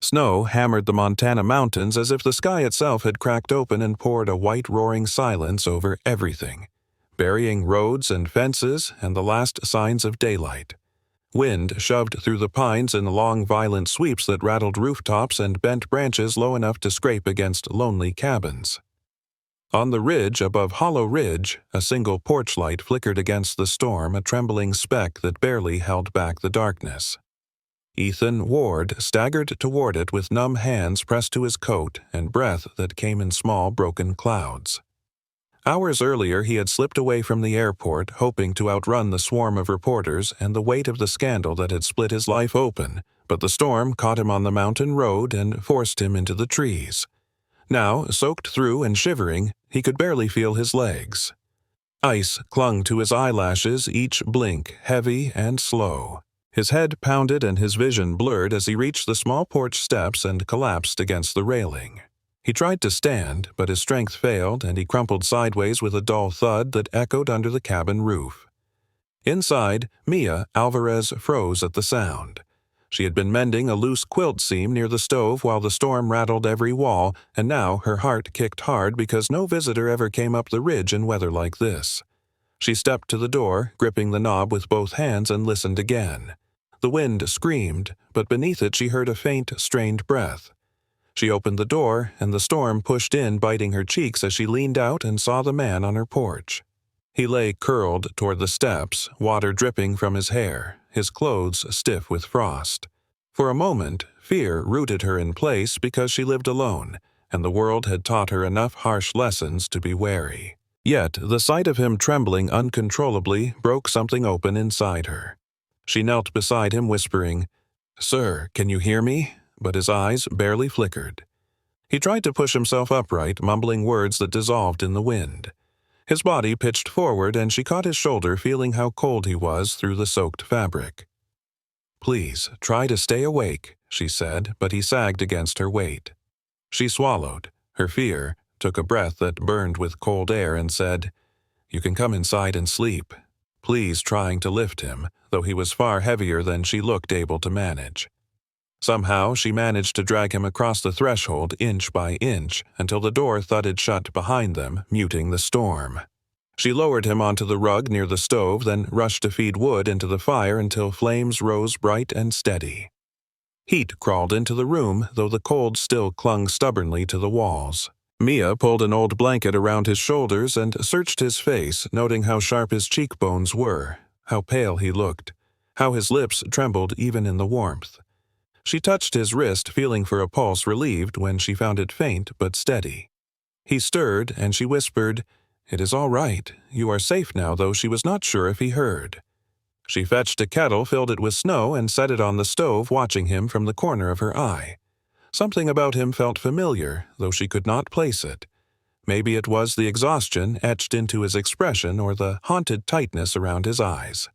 Snow hammered the Montana mountains as if the sky itself had cracked open and poured a white roaring silence over everything, burying roads and fences and the last signs of daylight. Wind shoved through the pines in long violent sweeps that rattled rooftops and bent branches low enough to scrape against lonely cabins. On the ridge above Hollow Ridge, a single porch light flickered against the storm, a trembling speck that barely held back the darkness. Ethan Ward staggered toward it with numb hands pressed to his coat and breath that came in small broken clouds. Hours earlier he had slipped away from the airport, hoping to outrun the swarm of reporters and the weight of the scandal that had split his life open, but the storm caught him on the mountain road and forced him into the trees. Now, soaked through and shivering, he could barely feel his legs. Ice clung to his eyelashes, each blink heavy and slow. His head pounded and his vision blurred as he reached the small porch steps and collapsed against the railing. He tried to stand, but his strength failed and he crumpled sideways with a dull thud that echoed under the cabin roof. Inside, Mia Alvarez froze at the sound. She had been mending a loose quilt seam near the stove while the storm rattled every wall, and now her heart kicked hard because no visitor ever came up the ridge in weather like this. She stepped to the door, gripping the knob with both hands, and listened again. The wind screamed, but beneath it she heard a faint, strained breath. She opened the door, and the storm pushed in, biting her cheeks as she leaned out and saw the man on her porch. He lay curled toward the steps, water dripping from his hair, his clothes stiff with frost. For a moment, fear rooted her in place because she lived alone, and the world had taught her enough harsh lessons to be wary. Yet the sight of him trembling uncontrollably broke something open inside her. She knelt beside him, whispering, "Sir, can you hear me?" But his eyes barely flickered. He tried to push himself upright, mumbling words that dissolved in the wind. His body pitched forward, and she caught his shoulder, feeling how cold he was through the soaked fabric. "Please, try to stay awake," she said, but he sagged against her weight. She swallowed her fear, took a breath that burned with cold air, and said, "You can come inside and sleep," please trying to lift him, though he was far heavier than she looked able to manage. Somehow she managed to drag him across the threshold inch by inch until the door thudded shut behind them, muting the storm. She lowered him onto the rug near the stove, then rushed to feed wood into the fire until flames rose bright and steady. Heat crawled into the room, though the cold still clung stubbornly to the walls. Mia pulled an old blanket around his shoulders and searched his face, noting how sharp his cheekbones were, how pale he looked, how his lips trembled even in the warmth. She touched his wrist, feeling for a pulse, relieved when she found it faint but steady. He stirred, and she whispered, "It is all right. You are safe now," though she was not sure if he heard. She fetched a kettle, filled it with snow, and set it on the stove, watching him from the corner of her eye. Something about him felt familiar, though she could not place it. Maybe it was the exhaustion etched into his expression or the haunted tightness around his eyes.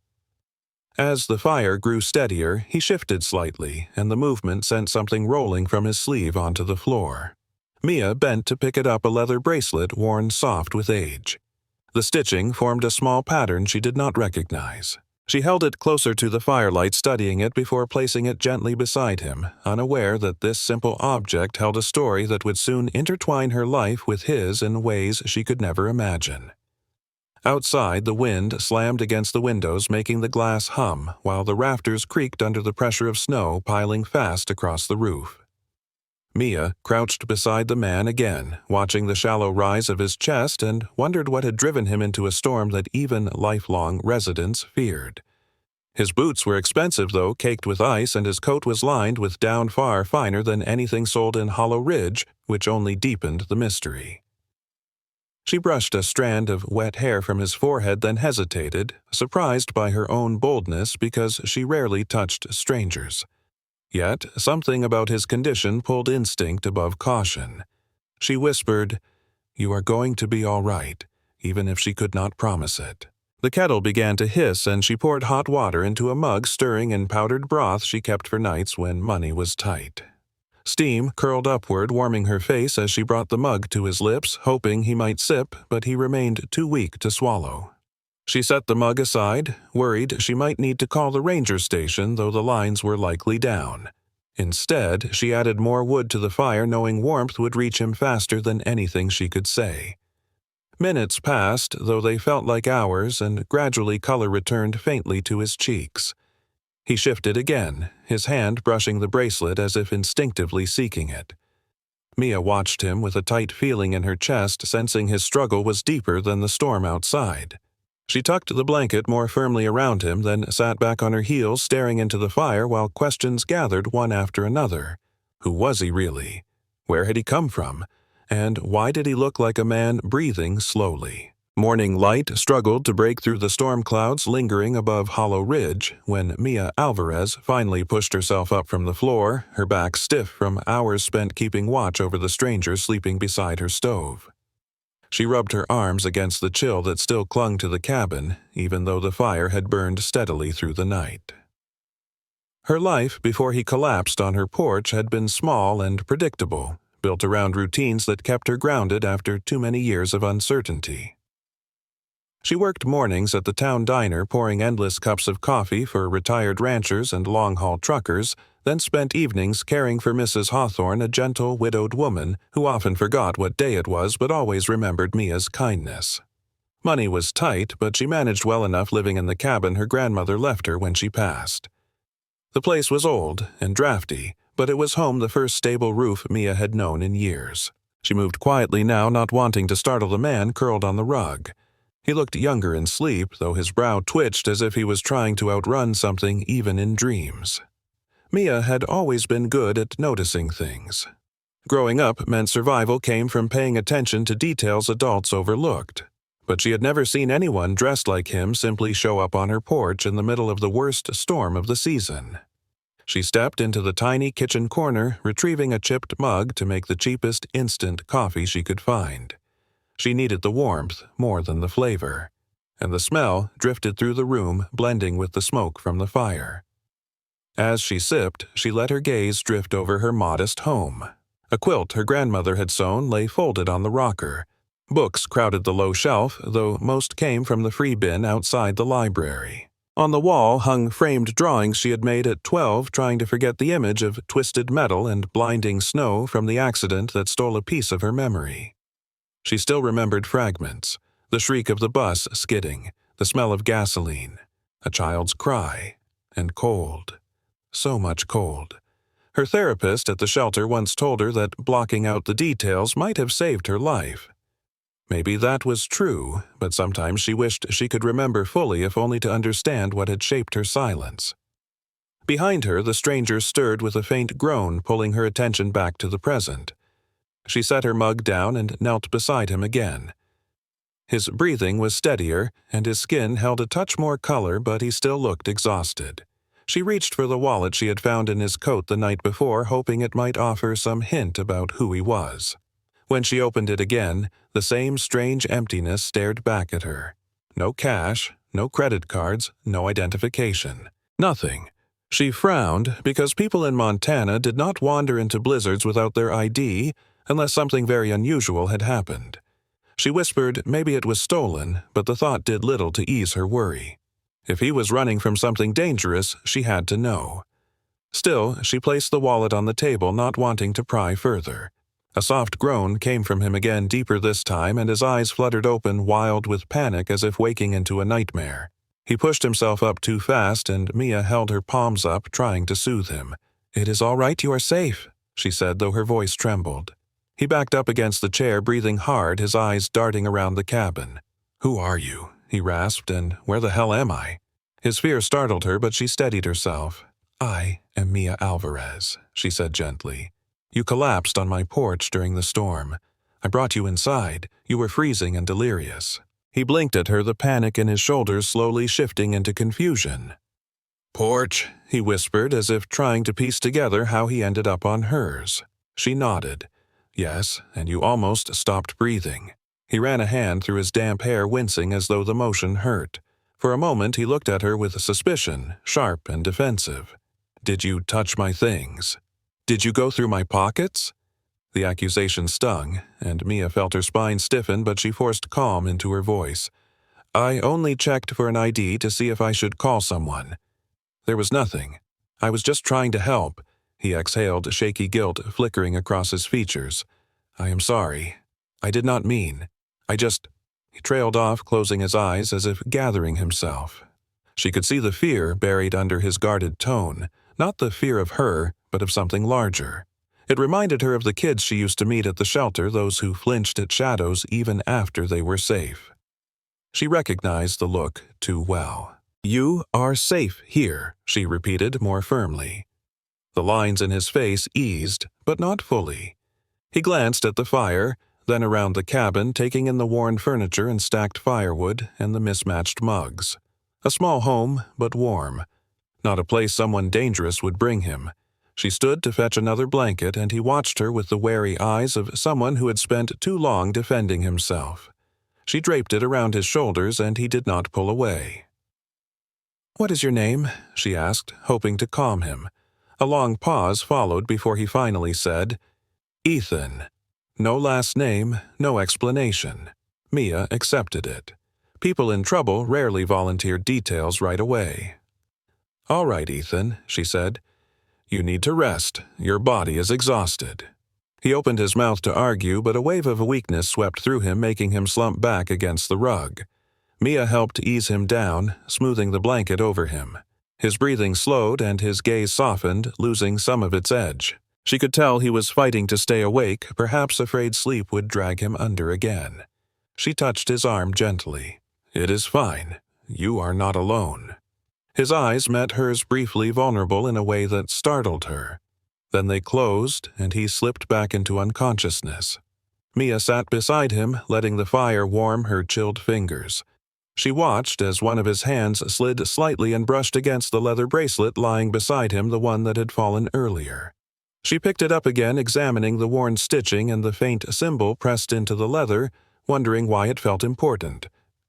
As the fire grew steadier, he shifted slightly, and the movement sent something rolling from his sleeve onto the floor. Mia bent to pick it up, a leather bracelet worn soft with age. The stitching formed a small pattern she did not recognize. She held it closer to the firelight, studying it before placing it gently beside him, unaware that this simple object held a story that would soon intertwine her life with his in ways she could never imagine. Outside, the wind slammed against the windows, making the glass hum, while the rafters creaked under the pressure of snow piling fast across the roof. Mia crouched beside the man again, watching the shallow rise of his chest, and wondered what had driven him into a storm that even lifelong residents feared. His boots were expensive, though, caked with ice, and his coat was lined with down far finer than anything sold in Hollow Ridge, which only deepened the mystery. She brushed a strand of wet hair from his forehead, then hesitated, surprised by her own boldness because she rarely touched strangers. Yet something about his condition pulled instinct above caution. She whispered, "You are going to be all right," even if she could not promise it. The kettle began to hiss, and she poured hot water into a mug, stirring in powdered broth she kept for nights when money was tight. Steam curled upward, warming her face as she brought the mug to his lips, hoping he might sip, but he remained too weak to swallow. She set the mug aside, worried she might need to call the ranger station, though the lines were likely down. Instead, she added more wood to the fire, knowing warmth would reach him faster than anything she could say. Minutes passed, though they felt like hours, and gradually color returned faintly to his cheeks. He shifted again, his hand brushing the bracelet as if instinctively seeking it. Mia watched him with a tight feeling in her chest, sensing his struggle was deeper than the storm outside. She tucked the blanket more firmly around him, then sat back on her heels, staring into the fire while questions gathered one after another. Who was he really? Where had he come from? And why did he look like a man breathing slowly? Morning light struggled to break through the storm clouds lingering above Hollow Ridge when Mia Alvarez finally pushed herself up from the floor, her back stiff from hours spent keeping watch over the stranger sleeping beside her stove. She rubbed her arms against the chill that still clung to the cabin, even though the fire had burned steadily through the night. Her life before he collapsed on her porch had been small and predictable, built around routines that kept her grounded after too many years of uncertainty. She worked mornings at the town diner pouring endless cups of coffee for retired ranchers and long-haul truckers, then spent evenings caring for Mrs. Hawthorne, a gentle, widowed woman who often forgot what day it was but always remembered Mia's kindness. Money was tight, but she managed well enough living in the cabin her grandmother left her when she passed. The place was old and drafty, but it was home the first stable roof Mia had known in years. She moved quietly now, not wanting to startle the man curled on the rug. He looked younger in sleep, though his brow twitched as if he was trying to outrun something even in dreams. Mia had always been good at noticing things. Growing up meant survival came from paying attention to details adults overlooked. But she had never seen anyone dressed like him simply show up on her porch in the middle of the worst storm of the season. She stepped into the tiny kitchen corner, retrieving a chipped mug to make the cheapest instant coffee she could find. She needed the warmth more than the flavor, and the smell drifted through the room, blending with the smoke from the fire. As she sipped, she let her gaze drift over her modest home. A quilt her grandmother had sewn lay folded on the rocker. Books crowded the low shelf, though most came from the free bin outside the library. On the wall hung framed drawings she had made at 12, trying to forget the image of twisted metal and blinding snow from the accident that stole a piece of her memory. She still remembered fragments, the shriek of the bus skidding, the smell of gasoline, a child's cry, and cold. So much cold. Her therapist at the shelter once told her that blocking out the details might have saved her life. Maybe that was true, but sometimes she wished she could remember fully if only to understand what had shaped her silence. Behind her, the stranger stirred with a faint groan, pulling her attention back to the present. She set her mug down and knelt beside him again. His breathing was steadier, and his skin held a touch more color, but he still looked exhausted. She reached for the wallet she had found in his coat the night before, hoping it might offer some hint about who he was. When she opened it again, the same strange emptiness stared back at her. No cash, no credit cards, no identification. Nothing. She frowned because people in Montana did not wander into blizzards without their ID unless something very unusual had happened. She whispered maybe it was stolen, but the thought did little to ease her worry. If he was running from something dangerous, she had to know. Still, she placed the wallet on the table, not wanting to pry further. A soft groan came from him again, deeper this time, and his eyes fluttered open, wild with panic as if waking into a nightmare. He pushed himself up too fast, and Mia held her palms up, trying to soothe him. "It is all right, you are safe," she said, though her voice trembled. He backed up against the chair, breathing hard, his eyes darting around the cabin. "Who are you?" he rasped, "and where the hell am I?" His fear startled her, but she steadied herself. "I am Mia Alvarez," she said gently. "You collapsed on my porch during the storm. I brought you inside. You were freezing and delirious." He blinked at her, the panic in his shoulders slowly shifting into confusion. "Porch," he whispered, as if trying to piece together how he ended up on hers. She nodded. "Yes, and you almost stopped breathing." He ran a hand through his damp hair, wincing as though the motion hurt. For a moment he looked at her with suspicion, sharp and defensive. "Did you touch my things? Did you go through my pockets?" The accusation stung, and Mia felt her spine stiffen, but she forced calm into her voice. "I only checked for an ID to see if I should call someone. There was nothing. I was just trying to help. He exhaled, shaky guilt flickering across his features. "I am sorry. I did not mean. I just—" He trailed off, closing his eyes as if gathering himself. She could see the fear buried under his guarded tone, not the fear of her, but of something larger. It reminded her of the kids she used to meet at the shelter, those who flinched at shadows even after they were safe. She recognized the look too well. "You are safe here," she repeated more firmly. The lines in his face eased, but not fully. He glanced at the fire, then around the cabin, taking in the worn furniture and stacked firewood and the mismatched mugs. A small home, but warm. Not a place someone dangerous would bring him. She stood to fetch another blanket, and he watched her with the wary eyes of someone who had spent too long defending himself. She draped it around his shoulders, and he did not pull away. "What is your name?" she asked, hoping to calm him. A long pause followed before he finally said, "Ethan." No last name, no explanation. Mia accepted it. People in trouble rarely volunteered details right away. "All right, Ethan," she said. "You need to rest. Your body is exhausted." He opened his mouth to argue, but a wave of weakness swept through him, making him slump back against the rug. Mia helped ease him down, smoothing the blanket over him. His breathing slowed and his gaze softened, losing some of its edge. She could tell he was fighting to stay awake, perhaps afraid sleep would drag him under again. She touched his arm gently. "It is fine. You are not alone." His eyes met hers briefly, vulnerable in a way that startled her. Then they closed, and he slipped back into unconsciousness. Mia sat beside him, letting the fire warm her chilled fingers. She watched as one of his hands slid slightly and brushed against the leather bracelet lying beside him, the one that had fallen earlier. She picked it up again, examining the worn stitching and the faint symbol pressed into the leather, wondering why it felt important.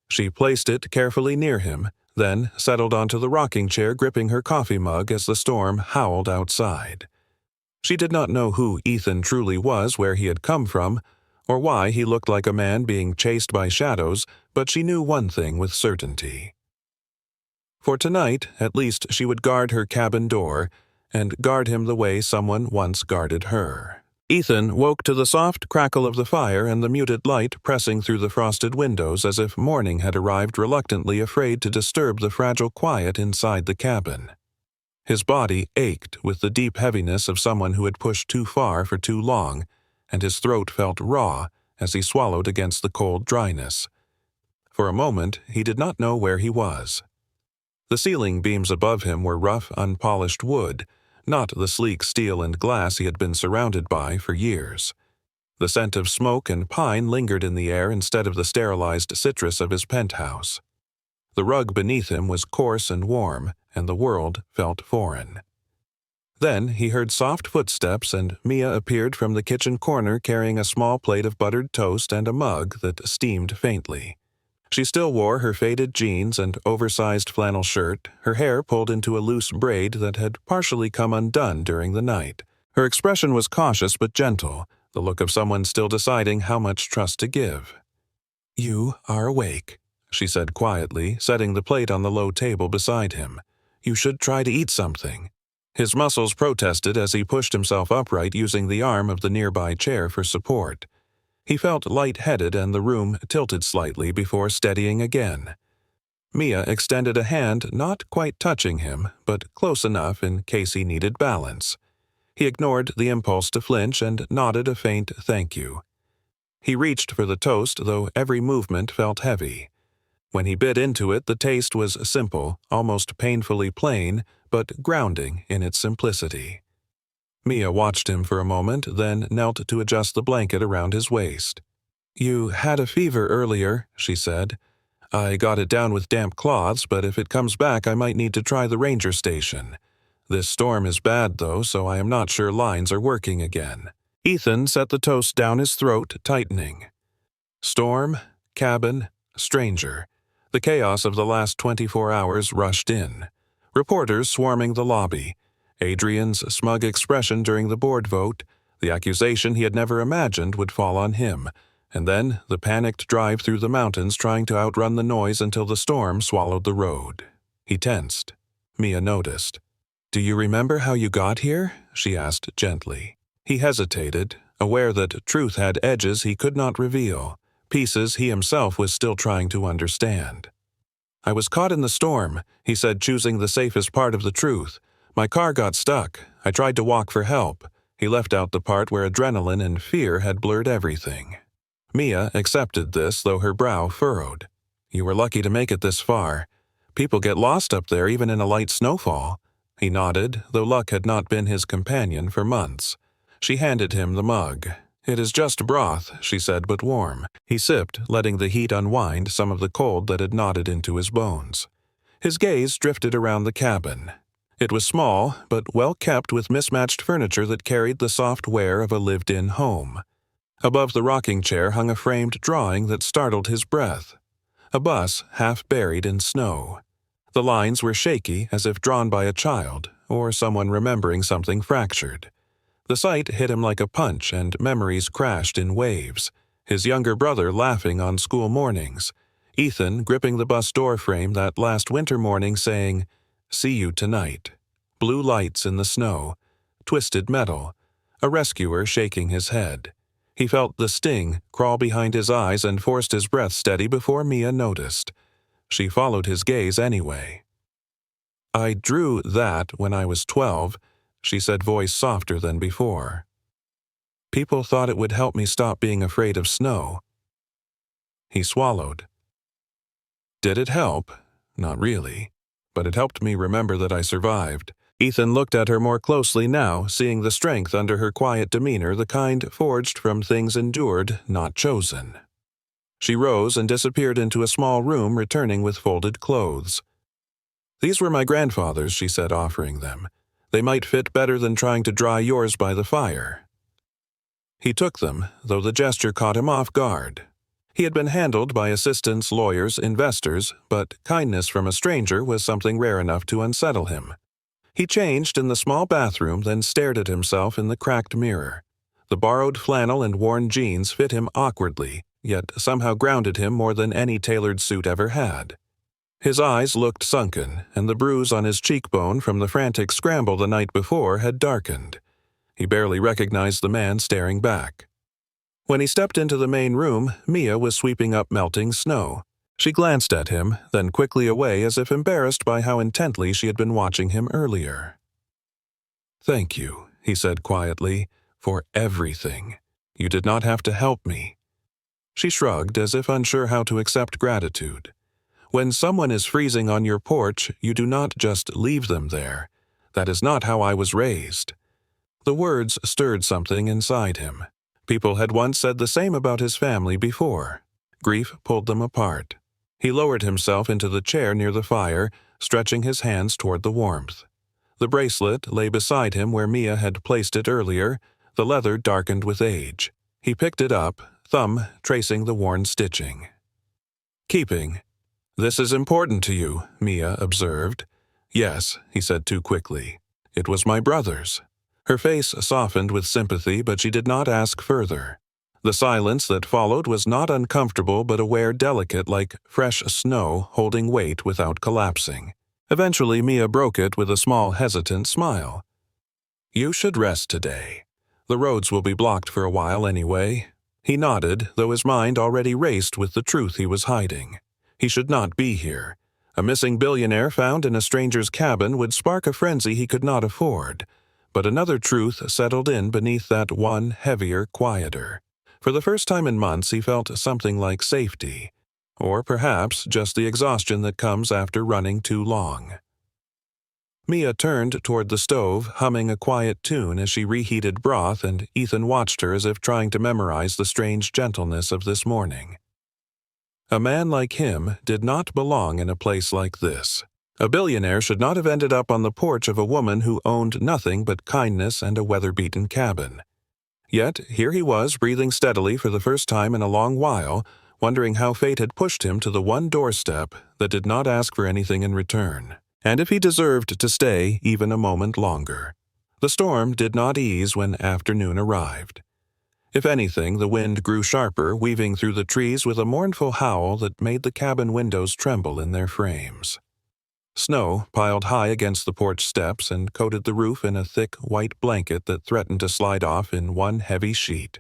She placed it carefully near him, then settled onto the rocking chair, gripping her coffee mug as the storm howled outside. She did not know who Ethan truly was, where he had come from, or why he looked like a man being chased by shadows, but she knew one thing with certainty. For tonight, at least, she would guard her cabin door, and guard him the way someone once guarded her. Ethan woke to the soft crackle of the fire and the muted light pressing through the frosted windows as if morning had arrived, reluctantly afraid to disturb the fragile quiet inside the cabin. His body ached with the deep heaviness of someone who had pushed too far for too long, and his throat felt raw as he swallowed against the cold dryness. For a moment, he did not know where he was. The ceiling beams above him were rough, unpolished wood, not the sleek steel and glass he had been surrounded by for years. The scent of smoke and pine lingered in the air instead of the sterilized citrus of his penthouse. The rug beneath him was coarse and warm, and the world felt foreign. Then he heard soft footsteps, and Mia appeared from the kitchen corner carrying a small plate of buttered toast and a mug that steamed faintly. She still wore her faded jeans and oversized flannel shirt, her hair pulled into a loose braid that had partially come undone during the night. Her expression was cautious but gentle, the look of someone still deciding how much trust to give. "You are awake," she said quietly, setting the plate on the low table beside him. "You should try to eat something." His muscles protested as he pushed himself upright, using the arm of the nearby chair for support. He felt light-headed and the room tilted slightly before steadying again. Mia extended a hand, not quite touching him, but close enough in case he needed balance. He ignored the impulse to flinch and nodded a faint thank you. He reached for the toast, though every movement felt heavy. When he bit into it, the taste was simple, almost painfully plain, but grounding in its simplicity. Mia watched him for a moment, then knelt to adjust the blanket around his waist. "You had a fever earlier," she said. "I got it down with damp cloths, but if it comes back I might need to try the ranger station. This storm is bad, though, so I am not sure lines are working again." Ethan set the toast down his throat, tightening. Storm, cabin, stranger. The chaos of the last 24 hours rushed in. Reporters swarming the lobby. Adrian's smug expression during the board vote, the accusation he had never imagined would fall on him, and then the panicked drive through the mountains trying to outrun the noise until the storm swallowed the road. He tensed. Mia noticed. "Do you remember how you got here?" she asked gently. He hesitated, aware that truth had edges he could not reveal, pieces he himself was still trying to understand. "I was caught in the storm," he said, choosing the safest part of the truth. "My car got stuck. I tried to walk for help." He left out the part where adrenaline and fear had blurred everything. Mia accepted this, though her brow furrowed. "You were lucky to make it this far. People get lost up there even in a light snowfall." He nodded, though luck had not been his companion for months. She handed him the mug. "It is just broth," she said, "but warm." He sipped, letting the heat unwind some of the cold that had knotted into his bones. His gaze drifted around the cabin. It was small, but well kept, with mismatched furniture that carried the soft wear of a lived-in home. Above the rocking chair hung a framed drawing that startled his breath. A bus half buried in snow. The lines were shaky, as if drawn by a child, or someone remembering something fractured. The sight hit him like a punch, and memories crashed in waves. His younger brother laughing on school mornings. Ethan gripping the bus door frame that last winter morning saying, "See you tonight." Blue lights in the snow. Twisted metal. A rescuer shaking his head. He felt the sting crawl behind his eyes and forced his breath steady before Mia noticed. She followed his gaze anyway. "I drew that when I was 12, she said, voice softer than before. "People thought it would help me stop being afraid of snow." He swallowed. "Did it help? Not really. But it helped me remember that I survived." Ethan looked at her more closely now, seeing the strength under her quiet demeanor, the kind forged from things endured, not chosen. She rose and disappeared into a small room, returning with folded clothes. "These were my grandfather's," she said, offering them. "They might fit better than trying to dry yours by the fire." He took them, though the gesture caught him off guard. He had been handled by assistants, lawyers, investors, but kindness from a stranger was something rare enough to unsettle him. He changed in the small bathroom, then stared at himself in the cracked mirror. The borrowed flannel and worn jeans fit him awkwardly, yet somehow grounded him more than any tailored suit ever had. His eyes looked sunken, and the bruise on his cheekbone from the frantic scramble the night before had darkened. He barely recognized the man staring back. When he stepped into the main room, Mia was sweeping up melting snow. She glanced at him, then quickly away as if embarrassed by how intently she had been watching him earlier. "Thank you," he said quietly, "for everything. You did not have to help me." She shrugged, as if unsure how to accept gratitude. When someone is freezing on your porch, you do not just leave them there. That is not how I was raised. The words stirred something inside him. People had once said the same about his family before. Grief pulled them apart. He lowered himself into the chair near the fire, stretching his hands toward the warmth. The bracelet lay beside him where Mia had placed it earlier, the leather darkened with age. He picked it up, thumb tracing the worn stitching. "Keeping. This is important to you," Mia observed. "Yes," he said too quickly. "It was my brother's." Her face softened with sympathy, but she did not ask further. The silence that followed was not uncomfortable but aware, delicate, like fresh snow holding weight without collapsing. Eventually Mia broke it with a small hesitant smile. "You should rest today. The roads will be blocked for a while anyway." He nodded, though his mind already raced with the truth he was hiding. He should not be here. A missing billionaire found in a stranger's cabin would spark a frenzy he could not afford. But another truth settled in beneath that one, heavier, quieter. For the first time in months he felt something like safety. Or perhaps just the exhaustion that comes after running too long. Mia turned toward the stove, humming a quiet tune as she reheated broth, and Ethan watched her as if trying to memorize the strange gentleness of this morning. A man like him did not belong in a place like this. A billionaire should not have ended up on the porch of a woman who owned nothing but kindness and a weather-beaten cabin. Yet here he was, breathing steadily for the first time in a long while, wondering how fate had pushed him to the one doorstep that did not ask for anything in return, and if he deserved to stay even a moment longer. The storm did not ease when afternoon arrived. If anything, the wind grew sharper, weaving through the trees with a mournful howl that made the cabin windows tremble in their frames. Snow piled high against the porch steps and coated the roof in a thick white blanket that threatened to slide off in one heavy sheet.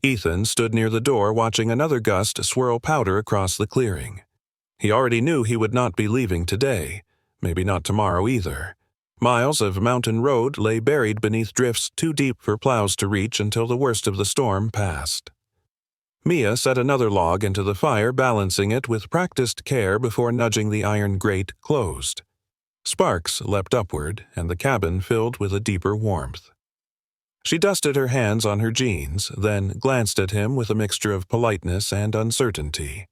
Ethan stood near the door watching another gust swirl powder across the clearing. He already knew he would not be leaving today, maybe not tomorrow either. Miles of mountain road lay buried beneath drifts too deep for plows to reach until the worst of the storm passed. Mia set another log into the fire, balancing it with practiced care before nudging the iron grate closed. Sparks leapt upward, and the cabin filled with a deeper warmth. She dusted her hands on her jeans, then glanced at him with a mixture of politeness and uncertainty.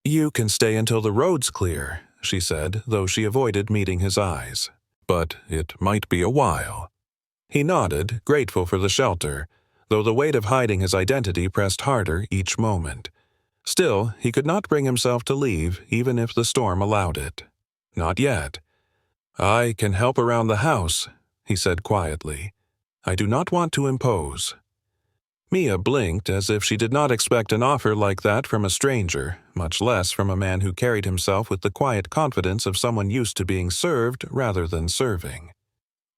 "You can stay until the road's clear," she said, though she avoided meeting his eyes. "But it might be a while." He nodded, grateful for the shelter, though the weight of hiding his identity pressed harder each moment. Still, he could not bring himself to leave, even if the storm allowed it. Not yet. "I can help around the house," he said quietly. "I do not want to impose." Mia blinked as if she did not expect an offer like that from a stranger, much less from a man who carried himself with the quiet confidence of someone used to being served rather than serving.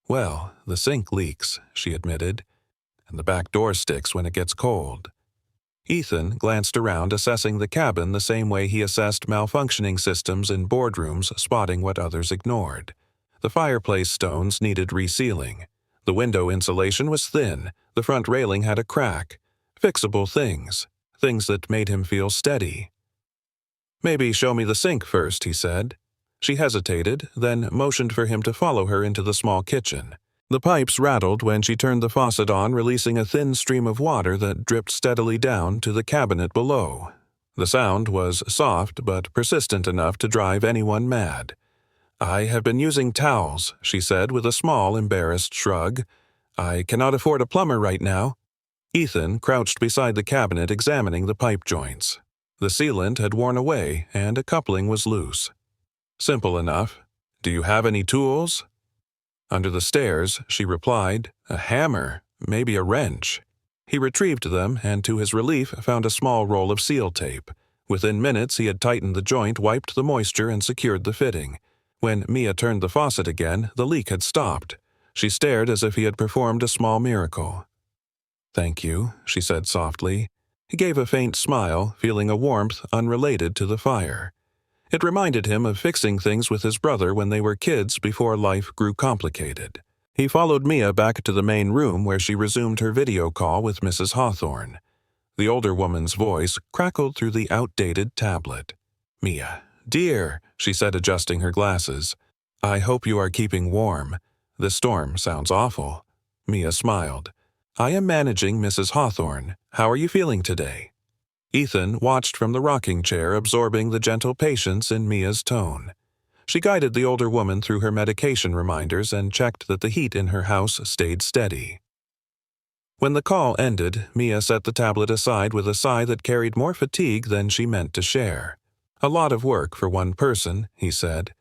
"Well, the sink leaks," she admitted, "and the back door sticks when it gets cold." Ethan glanced around, assessing the cabin the same way he assessed malfunctioning systems in boardrooms, spotting what others ignored. The fireplace stones needed resealing. The window insulation was thin, the front railing had a crack. Fixable things that made him feel steady. "Maybe show me the sink first," he said. She hesitated, then motioned for him to follow her into the small kitchen. The pipes rattled when she turned the faucet on, releasing a thin stream of water that dripped steadily down to the cabinet below. The sound was soft but persistent enough to drive anyone mad. "I have been using towels," she said with a small, embarrassed shrug. "I cannot afford a plumber right now." Ethan crouched beside the cabinet examining the pipe joints. The sealant had worn away and a coupling was loose. Simple enough. "Do you have any tools?" "Under the stairs," she replied. "A hammer, maybe a wrench." He retrieved them and, to his relief, found a small roll of seal tape. Within minutes he had tightened the joint, wiped the moisture, and secured the fitting. When Mia turned the faucet again, the leak had stopped. She stared as if he had performed a small miracle. "Thank you," she said softly. He gave a faint smile, feeling a warmth unrelated to the fire. It reminded him of fixing things with his brother when they were kids before life grew complicated. He followed Mia back to the main room where she resumed her video call with Mrs. Hawthorne. The older woman's voice crackled through the outdated tablet. "Mia, dear," she said, adjusting her glasses. "I hope you are keeping warm. This storm sounds awful." Mia smiled. "I am managing, Mrs. Hawthorne. How are you feeling today?" Ethan watched from the rocking chair, absorbing the gentle patience in Mia's tone. She guided the older woman through her medication reminders and checked that the heat in her house stayed steady. When the call ended, Mia set the tablet aside with a sigh that carried more fatigue than she meant to share. "A lot of work for one person," he said.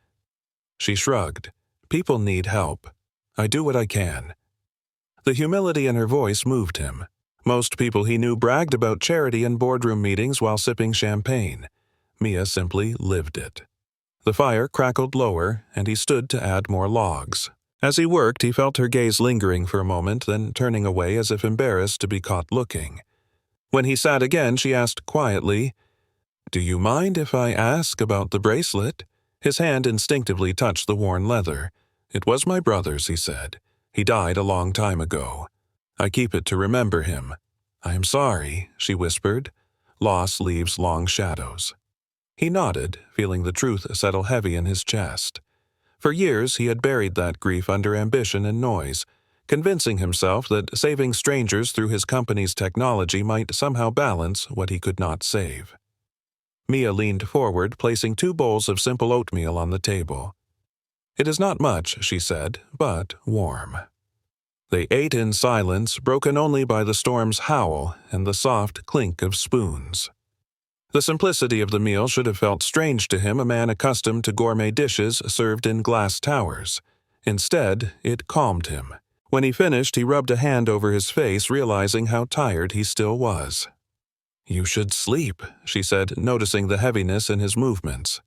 She shrugged. "People need help. I do what I can." The humility in her voice moved him. Most people he knew bragged about charity in boardroom meetings while sipping champagne. Mia simply lived it. The fire crackled lower, and he stood to add more logs. As he worked, he felt her gaze lingering for a moment, then turning away as if embarrassed to be caught looking. When he sat again, she asked quietly, "Do you mind if I ask about the bracelet?" His hand instinctively touched the worn leather. "It was my brother's," he said. "He died a long time ago. I keep it to remember him." "I am sorry," she whispered. "Loss leaves long shadows." He nodded, feeling the truth settle heavy in his chest. For years he had buried that grief under ambition and noise, convincing himself that saving strangers through his company's technology might somehow balance what he could not save. Mia leaned forward, placing 2 bowls of simple oatmeal on the table. "It is not much," she said, "but warm." They ate in silence, broken only by the storm's howl and the soft clink of spoons. The simplicity of the meal should have felt strange to him, a man accustomed to gourmet dishes served in glass towers. Instead, it calmed him. When he finished, he rubbed a hand over his face, realizing how tired he still was. "You should sleep," she said, noticing the heaviness in his movements.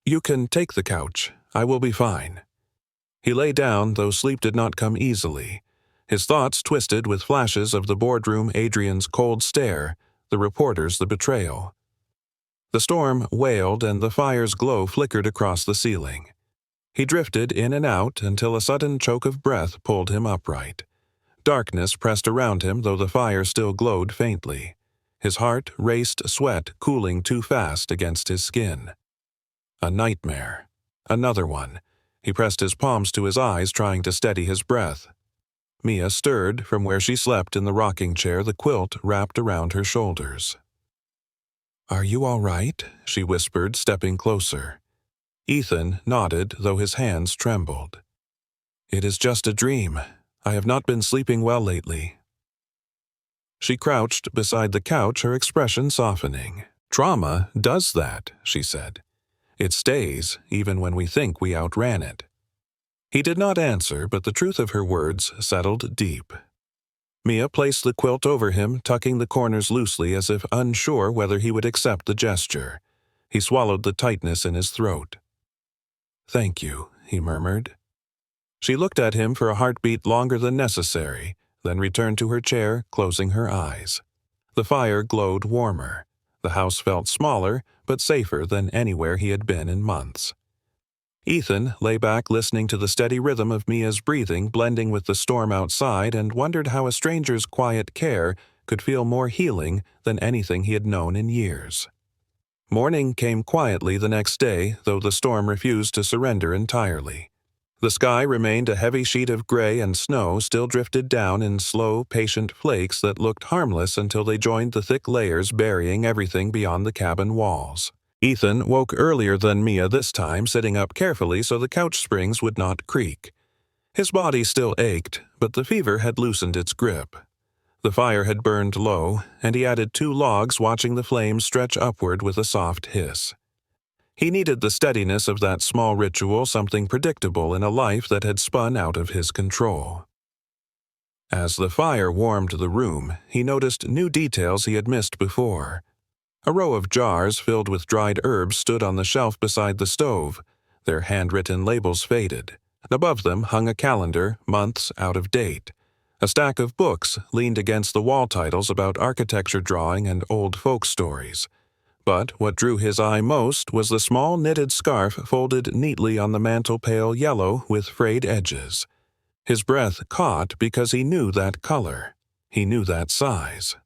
You can take the couch. I will be fine." He lay down, though sleep did not come easily. His thoughts twisted with flashes of the boardroom, Adrian's cold stare, the reporters, the betrayal. The storm wailed and the fire's glow flickered across the ceiling. He drifted in and out until a sudden choke of breath pulled him upright. Darkness pressed around him, though the fire still glowed faintly. His heart raced, sweat cooling too fast against his skin. A nightmare. Another one. He pressed his palms to his eyes, trying to steady his breath. Mia stirred from where she slept in the rocking chair, the quilt wrapped around her shoulders. "Are you all right?" she whispered, stepping closer. Ethan nodded, though his hands trembled. "It is just a dream. I have not been sleeping well lately." She crouched beside the couch, her expression softening. "Trauma does that," she said. "It stays, even when we think we outran it." He did not answer, but the truth of her words settled deep. Mia placed the quilt over him, tucking the corners loosely as if unsure whether he would accept the gesture. He swallowed the tightness in his throat. "Thank you," he murmured. She looked at him for a heartbeat longer than necessary, then returned to her chair, closing her eyes. The fire glowed warmer. The house felt smaller, but safer than anywhere he had been in months. Ethan lay back listening to the steady rhythm of Mia's breathing blending with the storm outside and wondered how a stranger's quiet care could feel more healing than anything he had known in years. Morning came quietly the next day, though the storm refused to surrender entirely. The sky remained a heavy sheet of gray, and snow still drifted down in slow, patient flakes that looked harmless until they joined the thick layers burying everything beyond the cabin walls. Ethan woke earlier than Mia this time, sitting up carefully so the couch springs would not creak. His body still ached, but the fever had loosened its grip. The fire had burned low, and he added 2 logs, watching the flames stretch upward with a soft hiss. He needed the steadiness of that small ritual, something predictable in a life that had spun out of his control. As the fire warmed the room, he noticed new details he had missed before. A row of jars filled with dried herbs stood on the shelf beside the stove, their handwritten labels faded. Above them hung a calendar, months out of date. A stack of books leaned against the wall, titles about architecture drawing and old folk stories. But what drew his eye most was the small knitted scarf folded neatly on the mantel, pale yellow with frayed edges. His breath caught because he knew that color. He knew that size.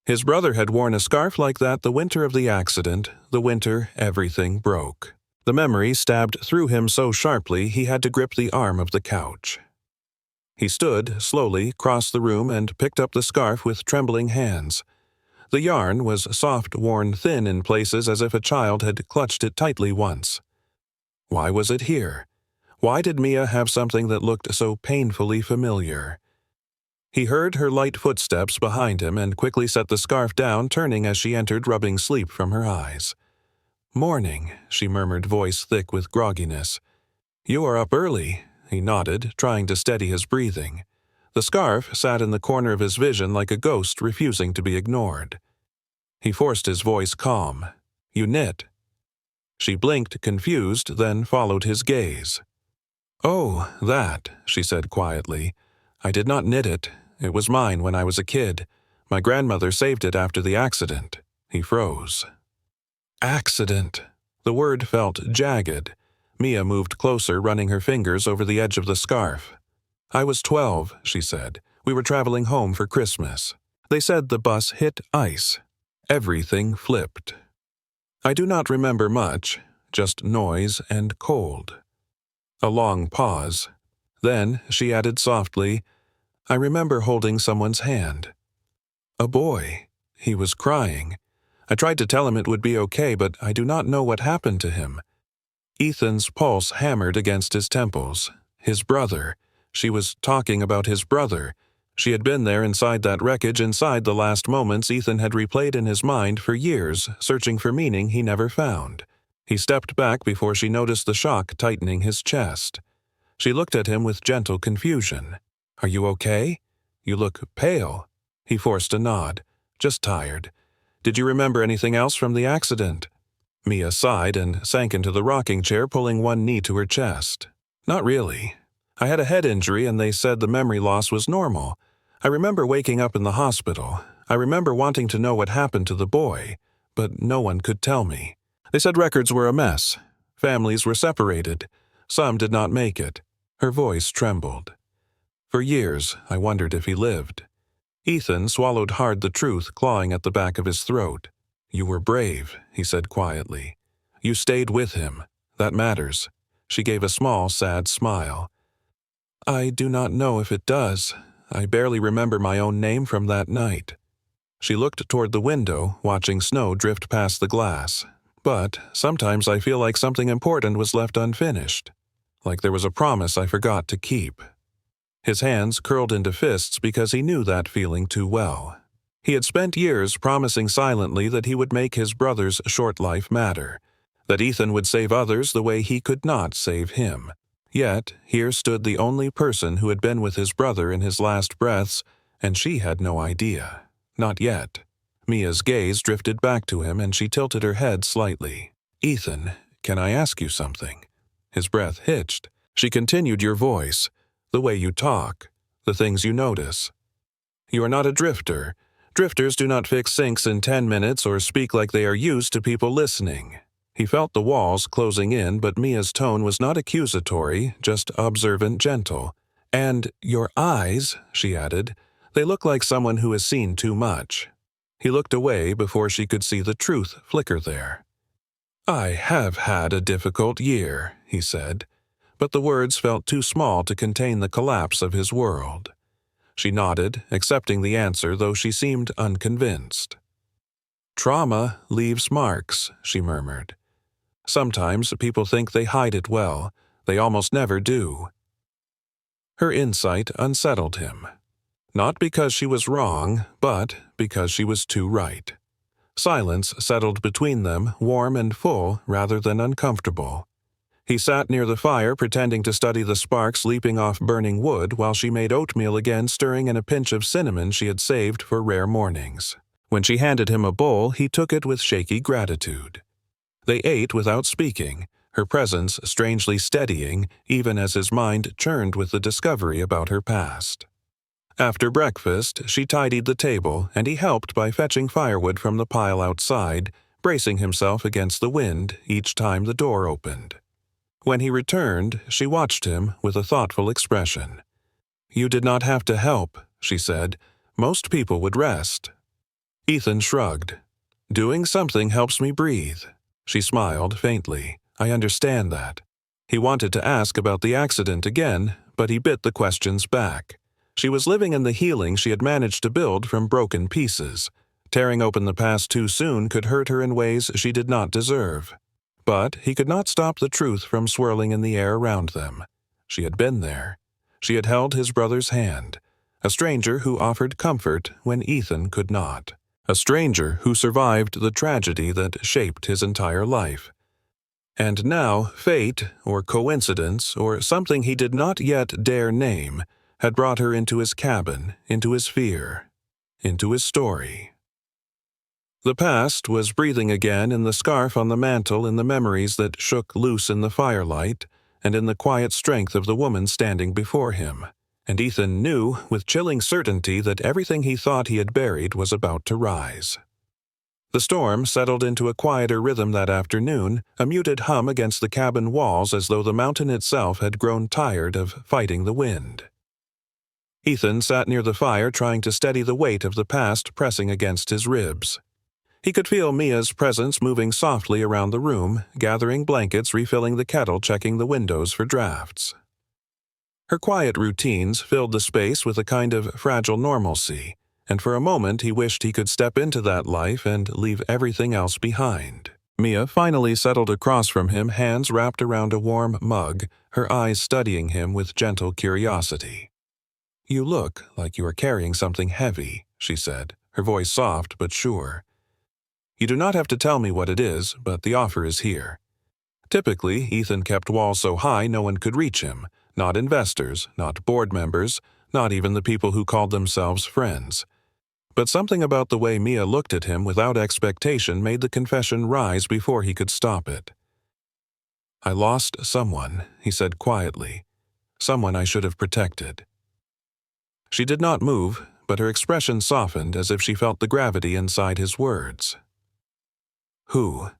His brother had worn a scarf like that the winter of the accident, the winter everything broke. The memory stabbed through him so sharply he had to grip the arm of the couch. He stood slowly, crossed the room, and picked up the scarf with trembling hands. The yarn was soft, worn thin in places as if a child had clutched it tightly once. Why was it here? Why did Mia have something that looked so painfully familiar? He heard her light footsteps behind him and quickly set the scarf down, turning as she entered, rubbing sleep from her eyes. "Morning," she murmured, voice thick with grogginess. "You are up early," he nodded, trying to steady his breathing. The scarf sat in the corner of his vision like a ghost refusing to be ignored. He forced his voice calm. "You knit." She blinked, confused, then followed his gaze. "Oh, that," she said quietly. "I did not knit it. It was mine when I was a kid. My grandmother saved it after the accident." He froze. Accident. The word felt jagged. Mia moved closer, running her fingers over the edge of the scarf. "I was 12, she said. "We were traveling home for Christmas. They said the bus hit ice. Everything flipped. I do not remember much, just noise and cold." A long pause. Then she added softly, "I remember holding someone's hand. A boy. He was crying. I tried to tell him it would be okay, but I do not know what happened to him." Ethan's pulse hammered against his temples. His brother. She was talking about his brother. She had been there inside that wreckage, inside the last moments Ethan had replayed in his mind for years, searching for meaning he never found. He stepped back before she noticed the shock tightening his chest. She looked at him with gentle confusion. "Are you okay? You look pale." He forced a nod. "Just tired. Did you remember anything else from the accident?" Mia sighed and sank into the rocking chair, pulling one knee to her chest. Not really. I had a head injury and they said the memory loss was normal. I remember waking up in the hospital. I remember wanting to know what happened to the boy, but no one could tell me. They said records were a mess. Families were separated. Some did not make it. Her voice trembled. For years, I wondered if he lived. Ethan swallowed hard the truth clawing at the back of his throat. You were brave, he said quietly. You stayed with him. That matters. She gave a small, sad smile. I do not know if it does. I barely remember my own name from that night. She looked toward the window, watching snow drift past the glass. But sometimes I feel like something important was left unfinished. Like there was a promise I forgot to keep. His hands curled into fists because he knew that feeling too well. He had spent years promising silently that he would make his brother's short life matter, that Ethan would save others the way he could not save him. Yet, here stood the only person who had been with his brother in his last breaths, and she had no idea. Not yet. Mia's gaze drifted back to him and she tilted her head slightly. Ethan, can I ask you something? His breath hitched. She continued, your voice, the way you talk, the things you notice. You are not a drifter. Drifters do not fix sinks in 10 minutes or speak like they are used to people listening. He felt the walls closing in, but Mia's tone was not accusatory, just observant, gentle. And your eyes, she added, they look like someone who has seen too much. He looked away before she could see the truth flicker there. I have had a difficult year, he said, but the words felt too small to contain the collapse of his world. She nodded, accepting the answer, though she seemed unconvinced. Trauma leaves marks, she murmured. Sometimes people think they hide it well. They almost never do. Her insight unsettled him. Not because she was wrong, but because she was too right. Silence settled between them, warm and full rather than uncomfortable. He sat near the fire, pretending to study the sparks leaping off burning wood while she made oatmeal again, stirring in a pinch of cinnamon she had saved for rare mornings. When she handed him a bowl, he took it with shaky gratitude. They ate without speaking, her presence strangely steadying even as his mind churned with the discovery about her past. After breakfast, she tidied the table, and he helped by fetching firewood from the pile outside, bracing himself against the wind each time the door opened. When he returned, she watched him with a thoughtful expression. You did not have to help, she said. Most people would rest. Ethan shrugged. Doing something helps me breathe. She smiled faintly. I understand that. He wanted to ask about the accident again, but he bit the questions back. She was living in the healing she had managed to build from broken pieces. Tearing open the past too soon could hurt her in ways she did not deserve. But he could not stop the truth from swirling in the air around them. She had been there. She had held his brother's hand. A stranger who offered comfort when Ethan could not. A stranger who survived the tragedy that shaped his entire life. And now fate, or coincidence, or something he did not yet dare name, had brought her into his cabin, into his fear, into his story. The past was breathing again in the scarf on the mantel, in the memories that shook loose in the firelight, and in the quiet strength of the woman standing before him. And Ethan knew with chilling certainty that everything he thought he had buried was about to rise. The storm settled into a quieter rhythm that afternoon, a muted hum against the cabin walls as though the mountain itself had grown tired of fighting the wind. Ethan sat near the fire, trying to steady the weight of the past pressing against his ribs. He could feel Mia's presence moving softly around the room, gathering blankets, refilling the kettle, checking the windows for drafts. Her quiet routines filled the space with a kind of fragile normalcy, and for a moment he wished he could step into that life and leave everything else behind. Mia finally settled across from him, hands wrapped around a warm mug, her eyes studying him with gentle curiosity. You look like you are carrying something heavy, she said, her voice soft but sure. You do not have to tell me what it is, but the offer is here. Typically, Ethan kept walls so high no one could reach him, not investors, not board members, not even the people who called themselves friends. But something about the way Mia looked at him without expectation made the confession rise before he could stop it. "I lost someone," he said quietly. "Someone I should have protected." She did not move, but her expression softened as if she felt the gravity inside his words. "Who?"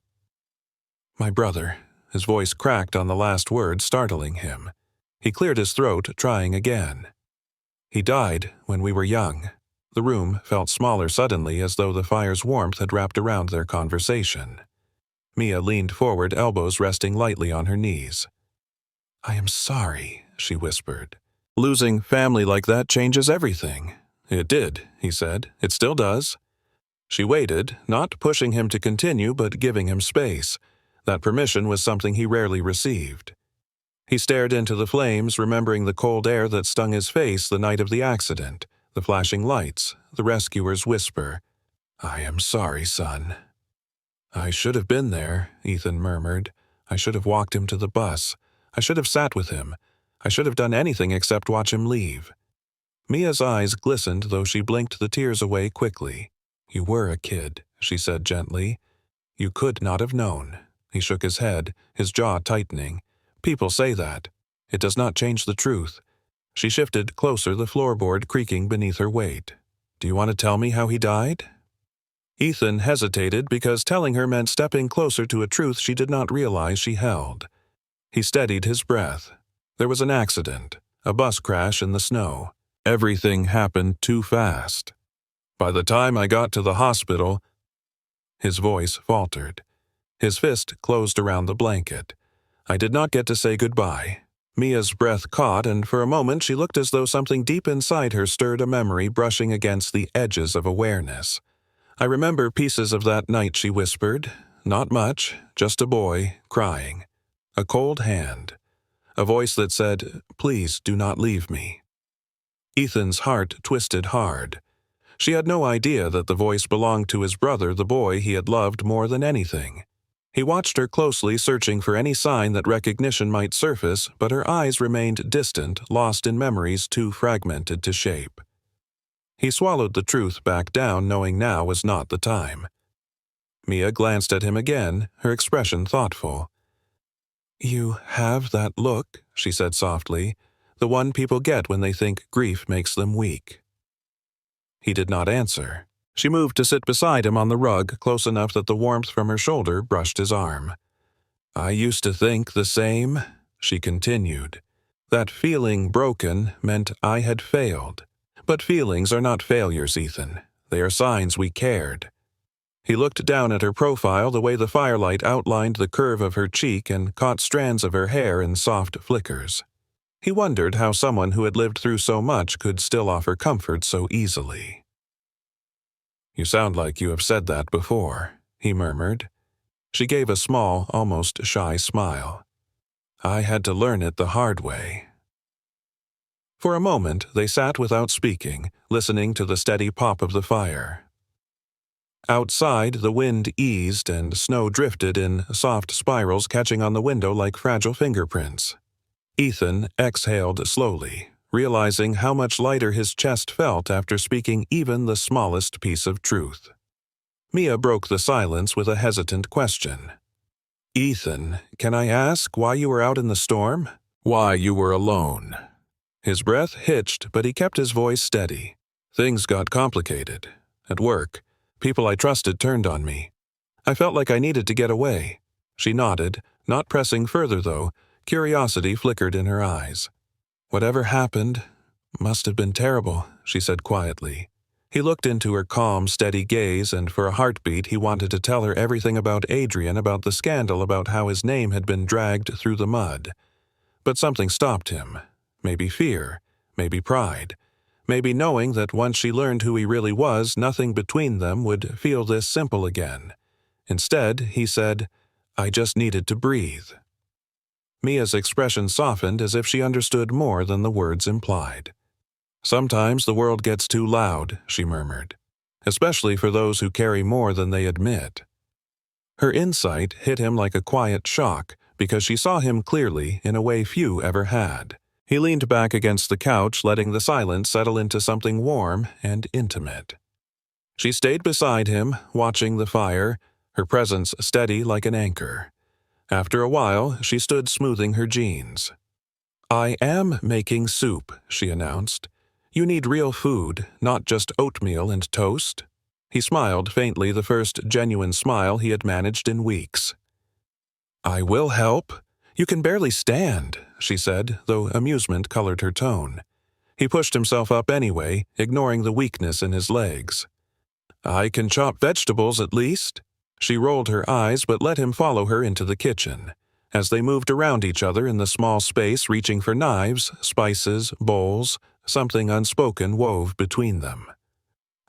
"My brother." His voice cracked on the last word, startling him. He cleared his throat, trying again. "He died when we were young." The room felt smaller suddenly, as though the fire's warmth had wrapped around their conversation. Mia leaned forward, elbows resting lightly on her knees. "I am sorry," she whispered. "Losing family like that changes everything." "It did," he said. "It still does." She waited, not pushing him to continue but giving him space. That permission was something he rarely received. He stared into the flames, remembering the cold air that stung his face the night of the accident, the flashing lights, the rescuer's whisper. "I am sorry, son." "I should have been there," Ethan murmured. "I should have walked him to the bus. I should have sat with him. I should have done anything except watch him leave." Mia's eyes glistened, though she blinked the tears away quickly. "You were a kid," she said gently. "You could not have known." He shook his head, his jaw tightening. "People say that. It does not change the truth." She shifted closer, the floorboard creaking beneath her weight. "Do you want to tell me how he died?" Ethan hesitated because telling her meant stepping closer to a truth she did not realize she held. He steadied his breath. There was an accident, a bus crash in the snow. Everything happened too fast. By the time I got to the hospital, his voice faltered. His fist closed around the blanket. I did not get to say goodbye. Mia's breath caught, and for a moment she looked as though something deep inside her stirred a memory brushing against the edges of awareness. "I remember pieces of that night," she whispered. "Not much, just a boy, crying. A cold hand. A voice that said, 'Please do not leave me.'" Ethan's heart twisted hard. She had no idea that the voice belonged to his brother, the boy he had loved more than anything. He watched her closely, searching for any sign that recognition might surface, but her eyes remained distant, lost in memories too fragmented to shape. He swallowed the truth back down, knowing now was not the time. Mia glanced at him again, her expression thoughtful. "You have that look," she said softly, "the one people get when they think grief makes them weak." He did not answer. She moved to sit beside him on the rug, close enough that the warmth from her shoulder brushed his arm. "I used to think the same," she continued. "That feeling broken meant I had failed. But feelings are not failures, Ethan. They are signs we cared." He looked down at her profile, the way the firelight outlined the curve of her cheek and caught strands of her hair in soft flickers. He wondered how someone who had lived through so much could still offer comfort so easily. "You sound like you have said that before," he murmured. She gave a small, almost shy smile. "I had to learn it the hard way." For a moment, they sat without speaking, listening to the steady pop of the fire. Outside, the wind eased and snow drifted in soft spirals, catching on the window like fragile fingerprints. Ethan exhaled slowly, realizing how much lighter his chest felt after speaking even the smallest piece of truth. Mia broke the silence with a hesitant question. "Ethan, can I ask why you were out in the storm? Why you were alone?" His breath hitched, but he kept his voice steady. "Things got complicated. At work, people I trusted turned on me. I felt like I needed to get away." She nodded, not pressing further though. Curiosity flickered in her eyes. "Whatever happened must have been terrible," she said quietly. He looked into her calm, steady gaze, and for a heartbeat he wanted to tell her everything about Adrian, about the scandal, about how his name had been dragged through the mud. But something stopped him. Maybe fear, maybe pride, maybe knowing that once she learned who he really was, nothing between them would feel this simple again. Instead, he said, "I just needed to breathe." Mia's expression softened as if she understood more than the words implied. "Sometimes the world gets too loud," she murmured, "especially for those who carry more than they admit." Her insight hit him like a quiet shock because she saw him clearly in a way few ever had. He leaned back against the couch, letting the silence settle into something warm and intimate. She stayed beside him, watching the fire, her presence steady like an anchor. After a while, she stood smoothing her jeans. "I am making soup," she announced. "You need real food, not just oatmeal and toast." He smiled faintly, the first genuine smile he had managed in weeks. "I will help. You can barely stand," she said, though amusement colored her tone. He pushed himself up anyway, ignoring the weakness in his legs. "I can chop vegetables at least." She rolled her eyes but let him follow her into the kitchen. As they moved around each other in the small space, reaching for knives, spices, bowls, something unspoken wove between them.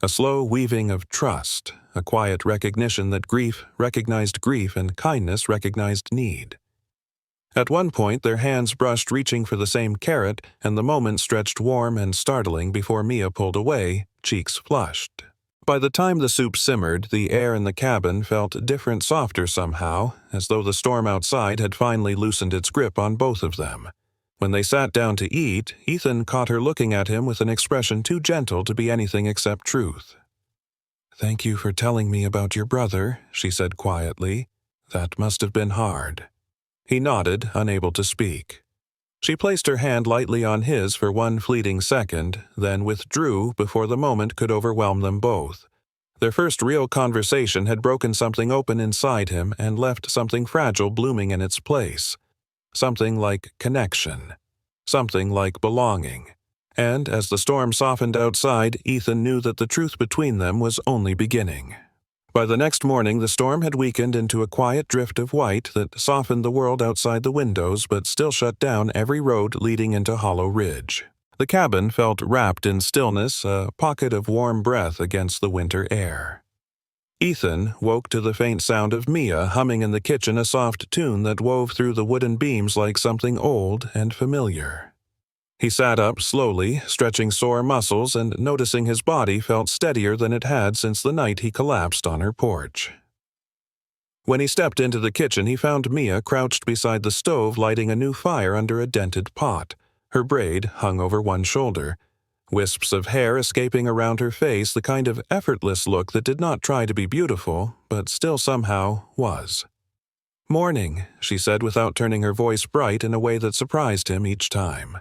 A slow weaving of trust, a quiet recognition that grief recognized grief and kindness recognized need. At one point their hands brushed, reaching for the same carrot, and the moment stretched warm and startling before Mia pulled away, cheeks flushed. By the time the soup simmered, the air in the cabin felt different, softer somehow, as though the storm outside had finally loosened its grip on both of them. When they sat down to eat, Ethan caught her looking at him with an expression too gentle to be anything except truth. "Thank you for telling me about your brother," she said quietly. "That must have been hard." He nodded, unable to speak. She placed her hand lightly on his for one fleeting second, then withdrew before the moment could overwhelm them both. Their first real conversation had broken something open inside him and left something fragile blooming in its place. Something like connection. Something like belonging. And as the storm softened outside, Ethan knew that the truth between them was only beginning. By the next morning, the storm had weakened into a quiet drift of white that softened the world outside the windows but still shut down every road leading into Hollow Ridge. The cabin felt wrapped in stillness, a pocket of warm breath against the winter air. Ethan woke to the faint sound of Mia humming in the kitchen, a soft tune that wove through the wooden beams like something old and familiar. He sat up slowly, stretching sore muscles, and noticing his body felt steadier than it had since the night he collapsed on her porch. When he stepped into the kitchen, he found Mia crouched beside the stove, lighting a new fire under a dented pot. Her braid hung over one shoulder, wisps of hair escaping around her face, the kind of effortless look that did not try to be beautiful, but still somehow was. "Morning," she said without turning her voice bright in a way that surprised him each time.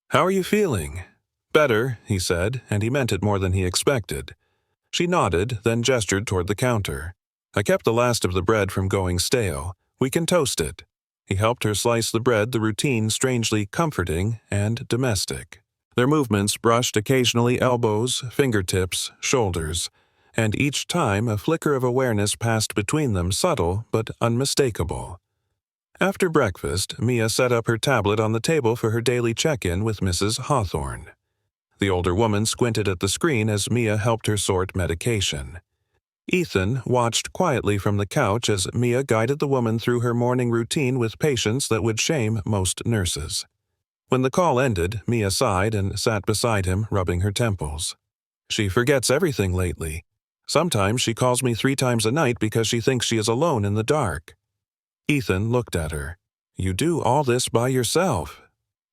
"How are you feeling?" "Better," he said, and he meant it more than he expected. She nodded, then gestured toward the counter. "I kept the last of the bread from going stale. We can toast it." He helped her slice the bread, the routine strangely comforting and domestic. Their movements brushed occasionally elbows, fingertips, shoulders, and each time a flicker of awareness passed between them, subtle but unmistakable. After breakfast, Mia set up her tablet on the table for her daily check-in with Mrs. Hawthorne. The older woman squinted at the screen as Mia helped her sort medication. Ethan watched quietly from the couch as Mia guided the woman through her morning routine with patience that would shame most nurses. When the call ended, Mia sighed and sat beside him, rubbing her temples. "She forgets everything lately. Sometimes she calls me 3 times a night because she thinks she is alone in the dark." Ethan looked at her. "You do all this by yourself?"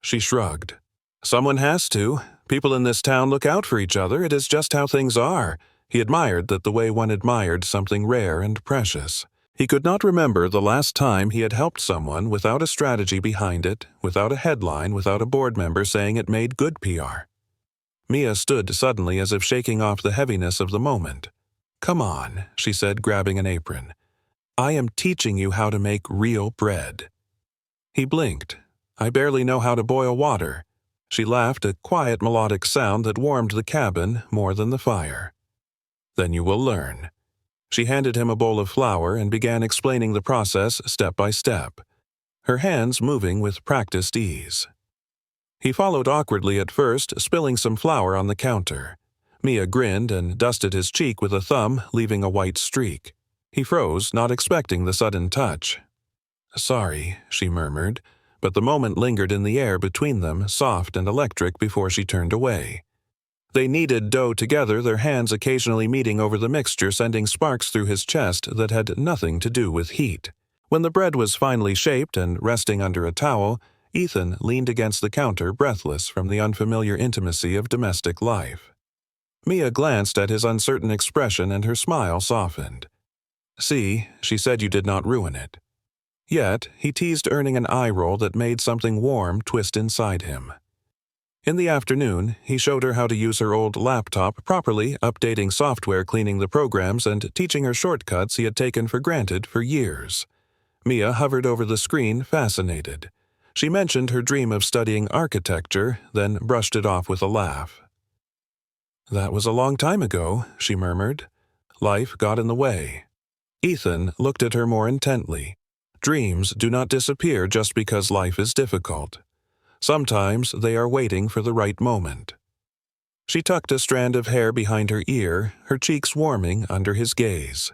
She shrugged. "Someone has to. People in this town look out for each other. It is just how things are." He admired that the way one admired something rare and precious. He could not remember the last time he had helped someone without a strategy behind it, without a headline, without a board member saying it made good PR. Mia stood suddenly as if shaking off the heaviness of the moment. "Come on," she said, grabbing an apron. "I am teaching you how to make real bread." He blinked. "I barely know how to boil water." She laughed, a quiet melodic sound that warmed the cabin more than the fire. "Then you will learn." She handed him a bowl of flour and began explaining the process step by step, her hands moving with practiced ease. He followed awkwardly at first, spilling some flour on the counter. Mia grinned and dusted his cheek with a thumb, leaving a white streak. He froze, not expecting the sudden touch. "Sorry," she murmured, but the moment lingered in the air between them, soft and electric, before she turned away. They kneaded dough together, their hands occasionally meeting over the mixture, sending sparks through his chest that had nothing to do with heat. When the bread was finally shaped and resting under a towel, Ethan leaned against the counter, breathless from the unfamiliar intimacy of domestic life. Mia glanced at his uncertain expression and her smile softened. "See, she said you did not ruin it." Yet, he teased, earning an eye roll that made something warm twist inside him. In the afternoon, he showed her how to use her old laptop properly, updating software, cleaning the programs, and teaching her shortcuts he had taken for granted for years. Mia hovered over the screen, fascinated. She mentioned her dream of studying architecture, then brushed it off with a laugh. "That was a long time ago," she murmured. "Life got in the way." Ethan looked at her more intently. Dreams do not disappear just because life is difficult. Sometimes they are waiting for the right moment. She tucked a strand of hair behind her ear, her cheeks warming under his gaze.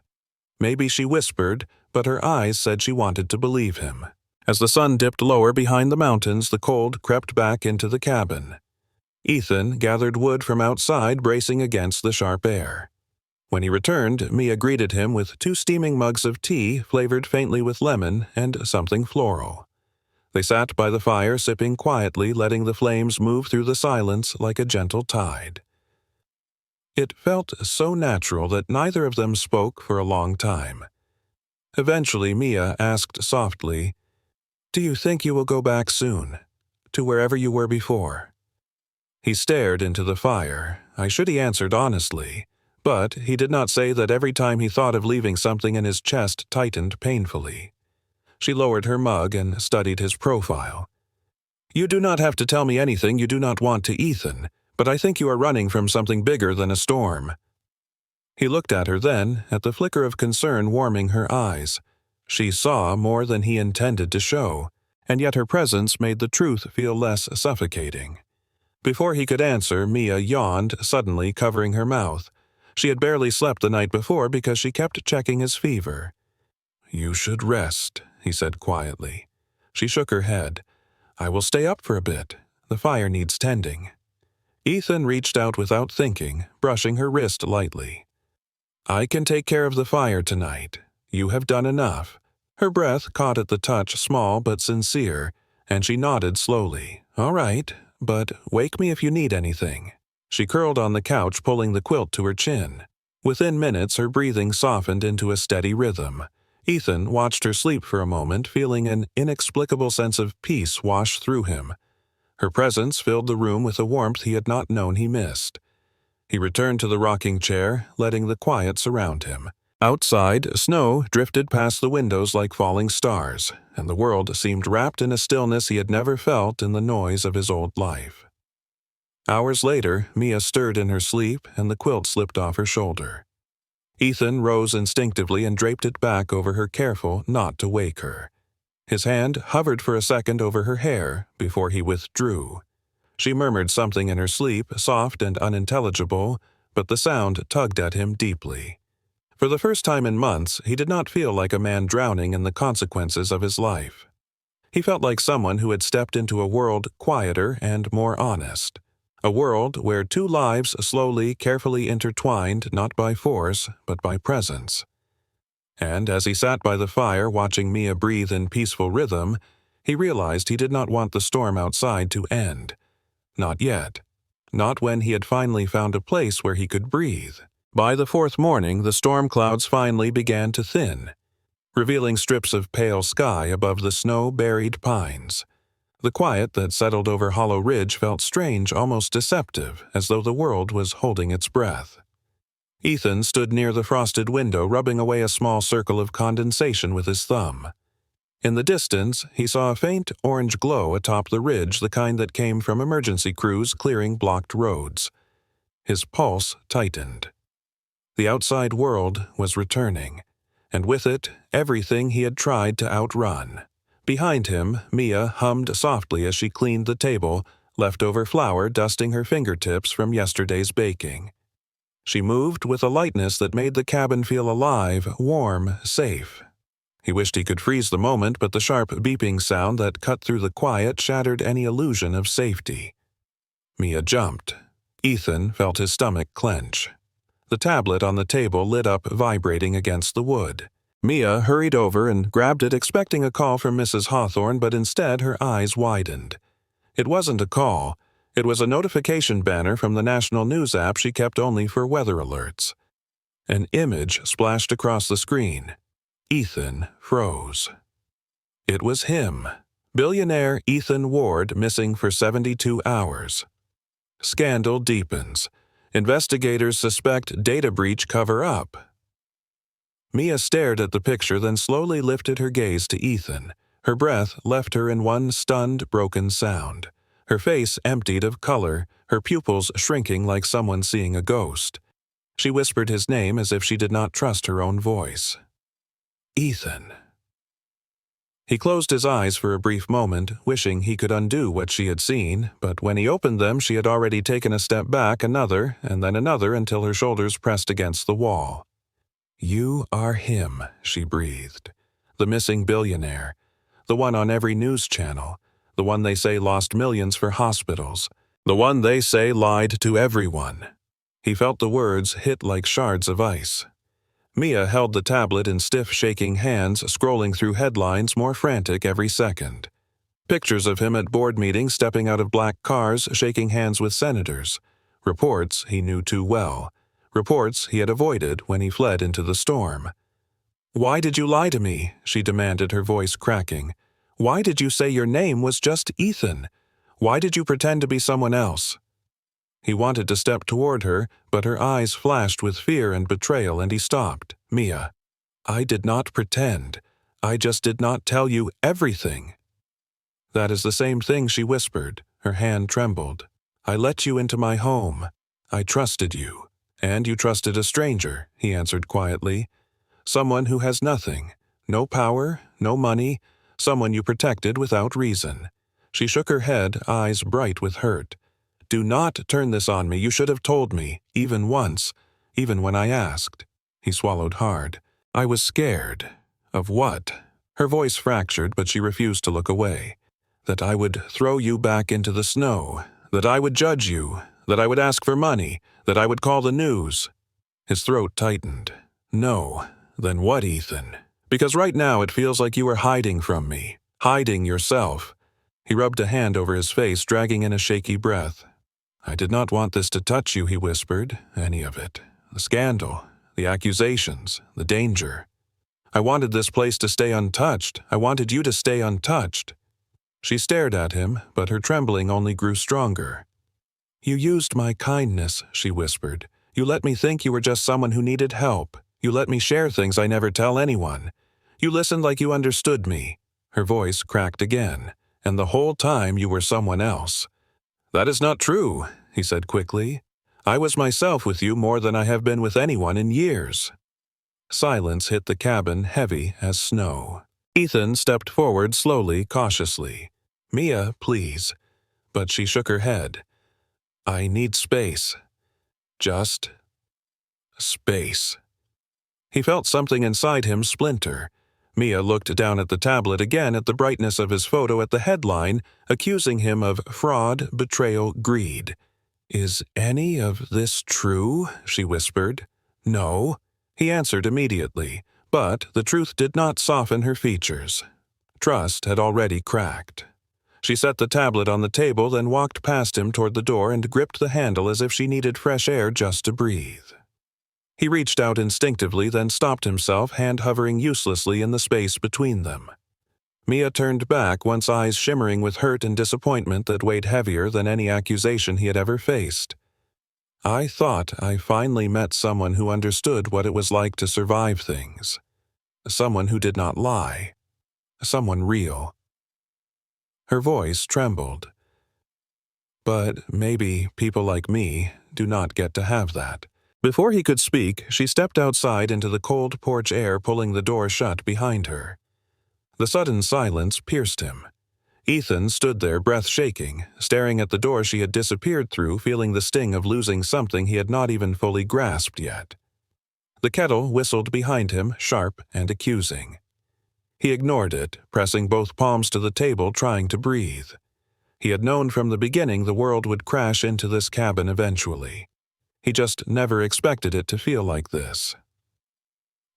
Maybe she whispered, but her eyes said she wanted to believe him. As the sun dipped lower behind the mountains, the cold crept back into the cabin. Ethan gathered wood from outside, bracing against the sharp air. When he returned, Mia greeted him with 2 steaming mugs of tea flavored faintly with lemon and something floral. They sat by the fire, sipping quietly, letting the flames move through the silence like a gentle tide. It felt so natural that neither of them spoke for a long time. Eventually, Mia asked softly, "Do you think you will go back soon, to wherever you were before?" He stared into the fire. I should he answered honestly, but he did not say that every time he thought of leaving something in his chest tightened painfully. She lowered her mug and studied his profile. "You do not have to tell me anything you do not want to, Ethan, but I think you are running from something bigger than a storm." He looked at her then, at the flicker of concern warming her eyes. She saw more than he intended to show, and yet her presence made the truth feel less suffocating. Before he could answer, Mia yawned, suddenly covering her mouth. She had barely slept the night before because she kept checking his fever. "You should rest," he said quietly. She shook her head. "I will stay up for a bit. The fire needs tending." Ethan reached out without thinking, brushing her wrist lightly. "I can take care of the fire tonight. You have done enough." Her breath caught at the touch, small but sincere, and she nodded slowly. "All right, but wake me if you need anything." She curled on the couch, pulling the quilt to her chin. Within minutes, her breathing softened into a steady rhythm. Ethan watched her sleep for a moment, feeling an inexplicable sense of peace wash through him. Her presence filled the room with a warmth he had not known he missed. He returned to the rocking chair, letting the quiet surround him. Outside, snow drifted past the windows like falling stars, and the world seemed wrapped in a stillness he had never felt in the noise of his old life. Hours later, Mia stirred in her sleep, and the quilt slipped off her shoulder. Ethan rose instinctively and draped it back over her, careful not to wake her. His hand hovered for a second over her hair before he withdrew. She murmured something in her sleep, soft and unintelligible, but the sound tugged at him deeply. For the first time in months, he did not feel like a man drowning in the consequences of his life. He felt like someone who had stepped into a world quieter and more honest. A world where 2 lives slowly, carefully intertwined not by force, but by presence. And as he sat by the fire watching Mia breathe in peaceful rhythm, he realized he did not want the storm outside to end. Not yet. Not when he had finally found a place where he could breathe. By the 4th morning, the storm clouds finally began to thin, revealing strips of pale sky above the snow-buried pines. The quiet that settled over Hollow Ridge felt strange, almost deceptive, as though the world was holding its breath. Ethan stood near the frosted window, rubbing away a small circle of condensation with his thumb. In the distance, he saw a faint orange glow atop the ridge, the kind that came from emergency crews clearing blocked roads. His pulse tightened. The outside world was returning, and with it, everything he had tried to outrun. Behind him, Mia hummed softly as she cleaned the table, leftover flour dusting her fingertips from yesterday's baking. She moved with a lightness that made the cabin feel alive, warm, safe. He wished he could freeze the moment, but the sharp beeping sound that cut through the quiet shattered any illusion of safety. Mia jumped. Ethan felt his stomach clench. The tablet on the table lit up, vibrating against the wood. Mia hurried over and grabbed it, expecting a call from Mrs. Hawthorne, but instead her eyes widened. It wasn't a call. It was a notification banner from the national news app she kept only for weather alerts. An image splashed across the screen. Ethan froze. It was him. Billionaire Ethan Ward missing for 72 hours. Scandal deepens. Investigators suspect data breach cover-up. Mia stared at the picture, then slowly lifted her gaze to Ethan. Her breath left her in one stunned, broken sound. Her face emptied of color, her pupils shrinking like someone seeing a ghost. She whispered his name as if she did not trust her own voice. Ethan. He closed his eyes for a brief moment, wishing he could undo what she had seen, but when he opened them, she had already taken a step back, another, and then another until her shoulders pressed against the wall. You are him, she breathed. The missing billionaire. The one on every news channel. The one they say lost millions for hospitals. The one they say lied to everyone. He felt the words hit like shards of ice. Mia held the tablet in stiff, shaking hands, scrolling through headlines more frantic every second. Pictures of him at board meetings, stepping out of black cars, shaking hands with senators. Reports he knew too well. Reports he had avoided when he fled into the storm. "Why did you lie to me?" she demanded, her voice cracking. "Why did you say your name was just Ethan? Why did you pretend to be someone else?" He wanted to step toward her, but her eyes flashed with fear and betrayal, and he stopped. "Mia, I did not pretend. I just did not tell you everything." "That is the same thing," she whispered. Her hand trembled. "I let you into my home. I trusted you. And you trusted a stranger," he answered quietly. "Someone who has nothing. No power, no money. Someone you protected without reason." She shook her head, eyes bright with hurt. "Do not turn this on me. You should have told me, even once, even when I asked." He swallowed hard. "I was scared." "Of what?" Her voice fractured, but she refused to look away. "That I would throw you back into the snow. That I would judge you. That I would ask for money. That I would call the news." His throat tightened. "No. Then what, Ethan? Because right now it feels like you are hiding from me. Hiding yourself." He rubbed a hand over his face, dragging in a shaky breath. "I did not want this to touch you," he whispered. "Any of it. The scandal. The accusations. The danger. I wanted this place to stay untouched. I wanted you to stay untouched." She stared at him, but her trembling only grew stronger. "You used my kindness," she whispered. "You let me think you were just someone who needed help. You let me share things I never tell anyone. You listened like you understood me." Her voice cracked again. "And the whole time you were someone else." "That is not true," he said quickly. "I was myself with you more than I have been with anyone in years." Silence hit the cabin, heavy as snow. Ethan stepped forward slowly, cautiously. "Mia, please." But she shook her head. "I need space. Just space." He felt something inside him splinter. Mia looked down at the tablet again, at the brightness of his photo, at the headline, accusing him of fraud, betrayal, greed. "Is any of this true?" she whispered. "No," he answered immediately, but the truth did not soften her features. Trust had already cracked. She set the tablet on the table, then walked past him toward the door and gripped the handle as if she needed fresh air just to breathe. He reached out instinctively, then stopped himself, hand hovering uselessly in the space between them. Mia turned back, once eyes shimmering with hurt and disappointment that weighed heavier than any accusation he had ever faced. "I thought I finally met someone who understood what it was like to survive things. Someone who did not lie. Someone real." Her voice trembled. "But maybe people like me do not get to have that." Before he could speak, she stepped outside into the cold porch air, pulling the door shut behind her. The sudden silence pierced him. Ethan stood there, breath shaking, staring at the door she had disappeared through, feeling the sting of losing something he had not even fully grasped yet. The kettle whistled behind him, sharp and accusing. He ignored it, pressing both palms to the table, trying to breathe. He had known from the beginning the world would crash into this cabin eventually. He just never expected it to feel like this.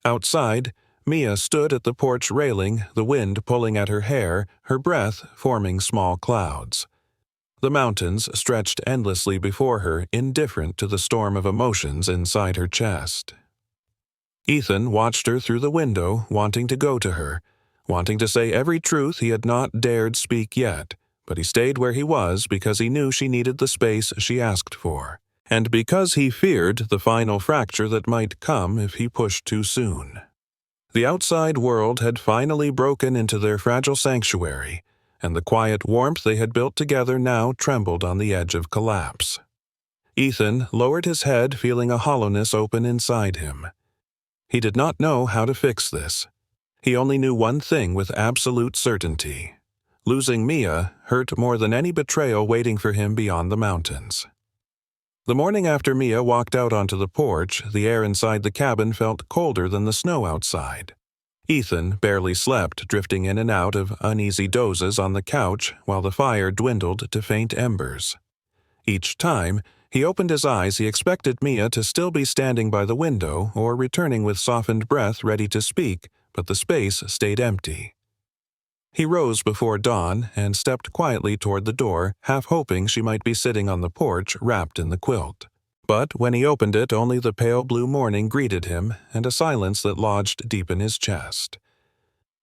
Outside, Mia stood at the porch railing, the wind pulling at her hair, her breath forming small clouds. The mountains stretched endlessly before her, indifferent to the storm of emotions inside her chest. Ethan watched her through the window, wanting to go to her, wanting to say every truth he had not dared speak yet, but he stayed where he was because he knew she needed the space she asked for, and because he feared the final fracture that might come if he pushed too soon. The outside world had finally broken into their fragile sanctuary, and the quiet warmth they had built together now trembled on the edge of collapse. Ethan lowered his head, feeling a hollowness open inside him. He did not know how to fix this. He only knew one thing with absolute certainty. Losing Mia hurt more than any betrayal waiting for him beyond the mountains. The morning after Mia walked out onto the porch, the air inside the cabin felt colder than the snow outside. Ethan barely slept, drifting in and out of uneasy dozes on the couch while the fire dwindled to faint embers. Each time he opened his eyes, he expected Mia to still be standing by the window or returning with softened breath ready to speak, but the space stayed empty. He rose before dawn and stepped quietly toward the door, half hoping she might be sitting on the porch wrapped in the quilt. But when he opened it, only the pale blue morning greeted him and a silence that lodged deep in his chest.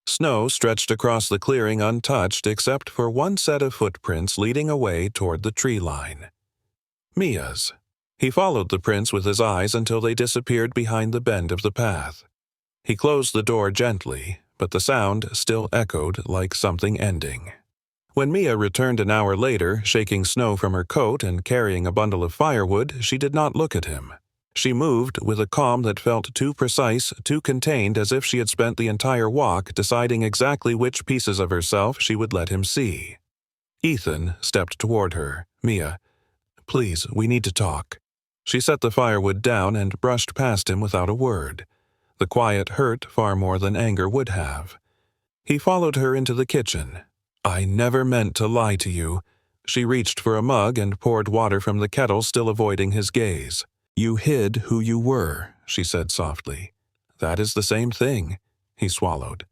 Snow stretched across the clearing untouched except for one set of footprints leading away toward the tree line. Mia's. He followed the prints with his eyes until they disappeared behind the bend of the path. He closed the door gently, but the sound still echoed like something ending. When Mia returned an hour later, shaking snow from her coat and carrying a bundle of firewood, she did not look at him. She moved with a calm that felt too precise, too contained, as if she had spent the entire walk deciding exactly which pieces of herself she would let him see. Ethan stepped toward her. "Mia, please, we need to talk." She set the firewood down and brushed past him without a word. The quiet hurt far more than anger would have. He followed her into the kitchen. "I never meant to lie to you." She reached for a mug and poured water from the kettle, still avoiding his gaze. "You hid who you were," she said softly. "That is the same thing." He swallowed.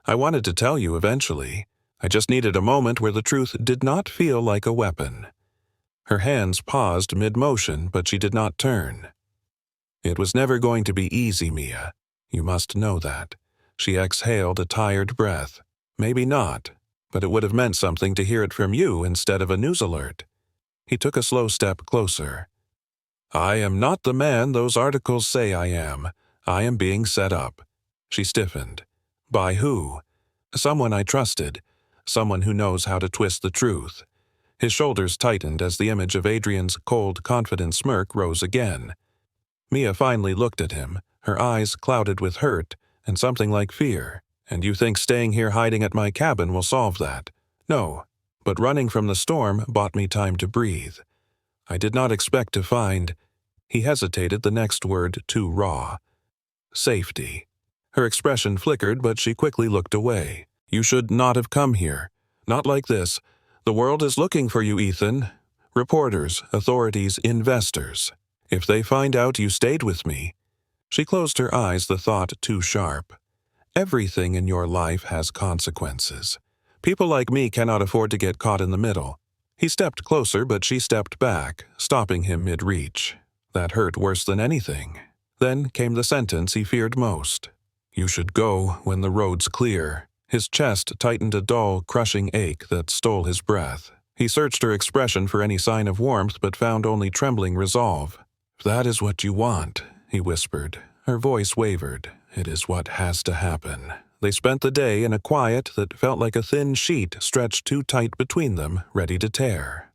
"I wanted to tell you eventually. I just needed a moment where the truth did not feel like a weapon." Her hands paused mid-motion, but she did not turn. "It was never going to be easy, Mia. You must know that." She exhaled a tired breath. "Maybe not, but it would have meant something to hear it from you instead of a news alert." He took a slow step closer. "I am not the man those articles say I am. I am being set up." She stiffened. "By who?" "Someone I trusted. Someone who knows how to twist the truth." His shoulders tightened as the image of Adrian's cold, confident smirk rose again. Mia finally looked at him, her eyes clouded with hurt and something like fear. "And you think staying here hiding at my cabin will solve that?" "No, but running from the storm bought me time to breathe. I did not expect to find—" He hesitated, the next word too raw. "Safety." Her expression flickered, but she quickly looked away. "You should not have come here. Not like this. The world is looking for you, Ethan. Reporters, authorities, investors. If they find out you stayed with me—" She closed her eyes, the thought too sharp. "Everything in your life has consequences. People like me cannot afford to get caught in the middle." He stepped closer, but she stepped back, stopping him mid-reach. That hurt worse than anything. Then came the sentence he feared most. "You should go when the road's clear." His chest tightened a dull, crushing ache that stole his breath. He searched her expression for any sign of warmth, but found only trembling resolve. "If that is what you want," he whispered. Her voice wavered. "It is what has to happen." They spent the day in a quiet that felt like a thin sheet stretched too tight between them, ready to tear.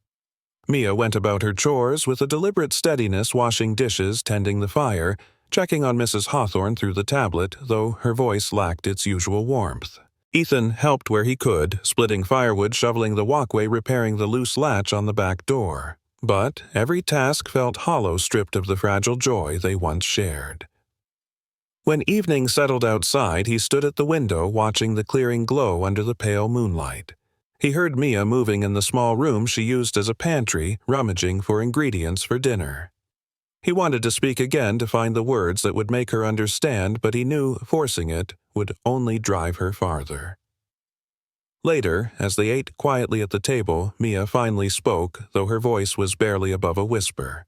Mia went about her chores with a deliberate steadiness, washing dishes, tending the fire, checking on Mrs. Hawthorne through the tablet, though her voice lacked its usual warmth. Ethan helped where he could, splitting firewood, shoveling the walkway, repairing the loose latch on the back door. But every task felt hollow, stripped of the fragile joy they once shared. When evening settled outside, he stood at the window watching the clearing glow under the pale moonlight. He heard Mia moving in the small room she used as a pantry, rummaging for ingredients for dinner. He wanted to speak again to find the words that would make her understand, but he knew forcing it would only drive her farther. Later, as they ate quietly at the table, Mia finally spoke, though her voice was barely above a whisper.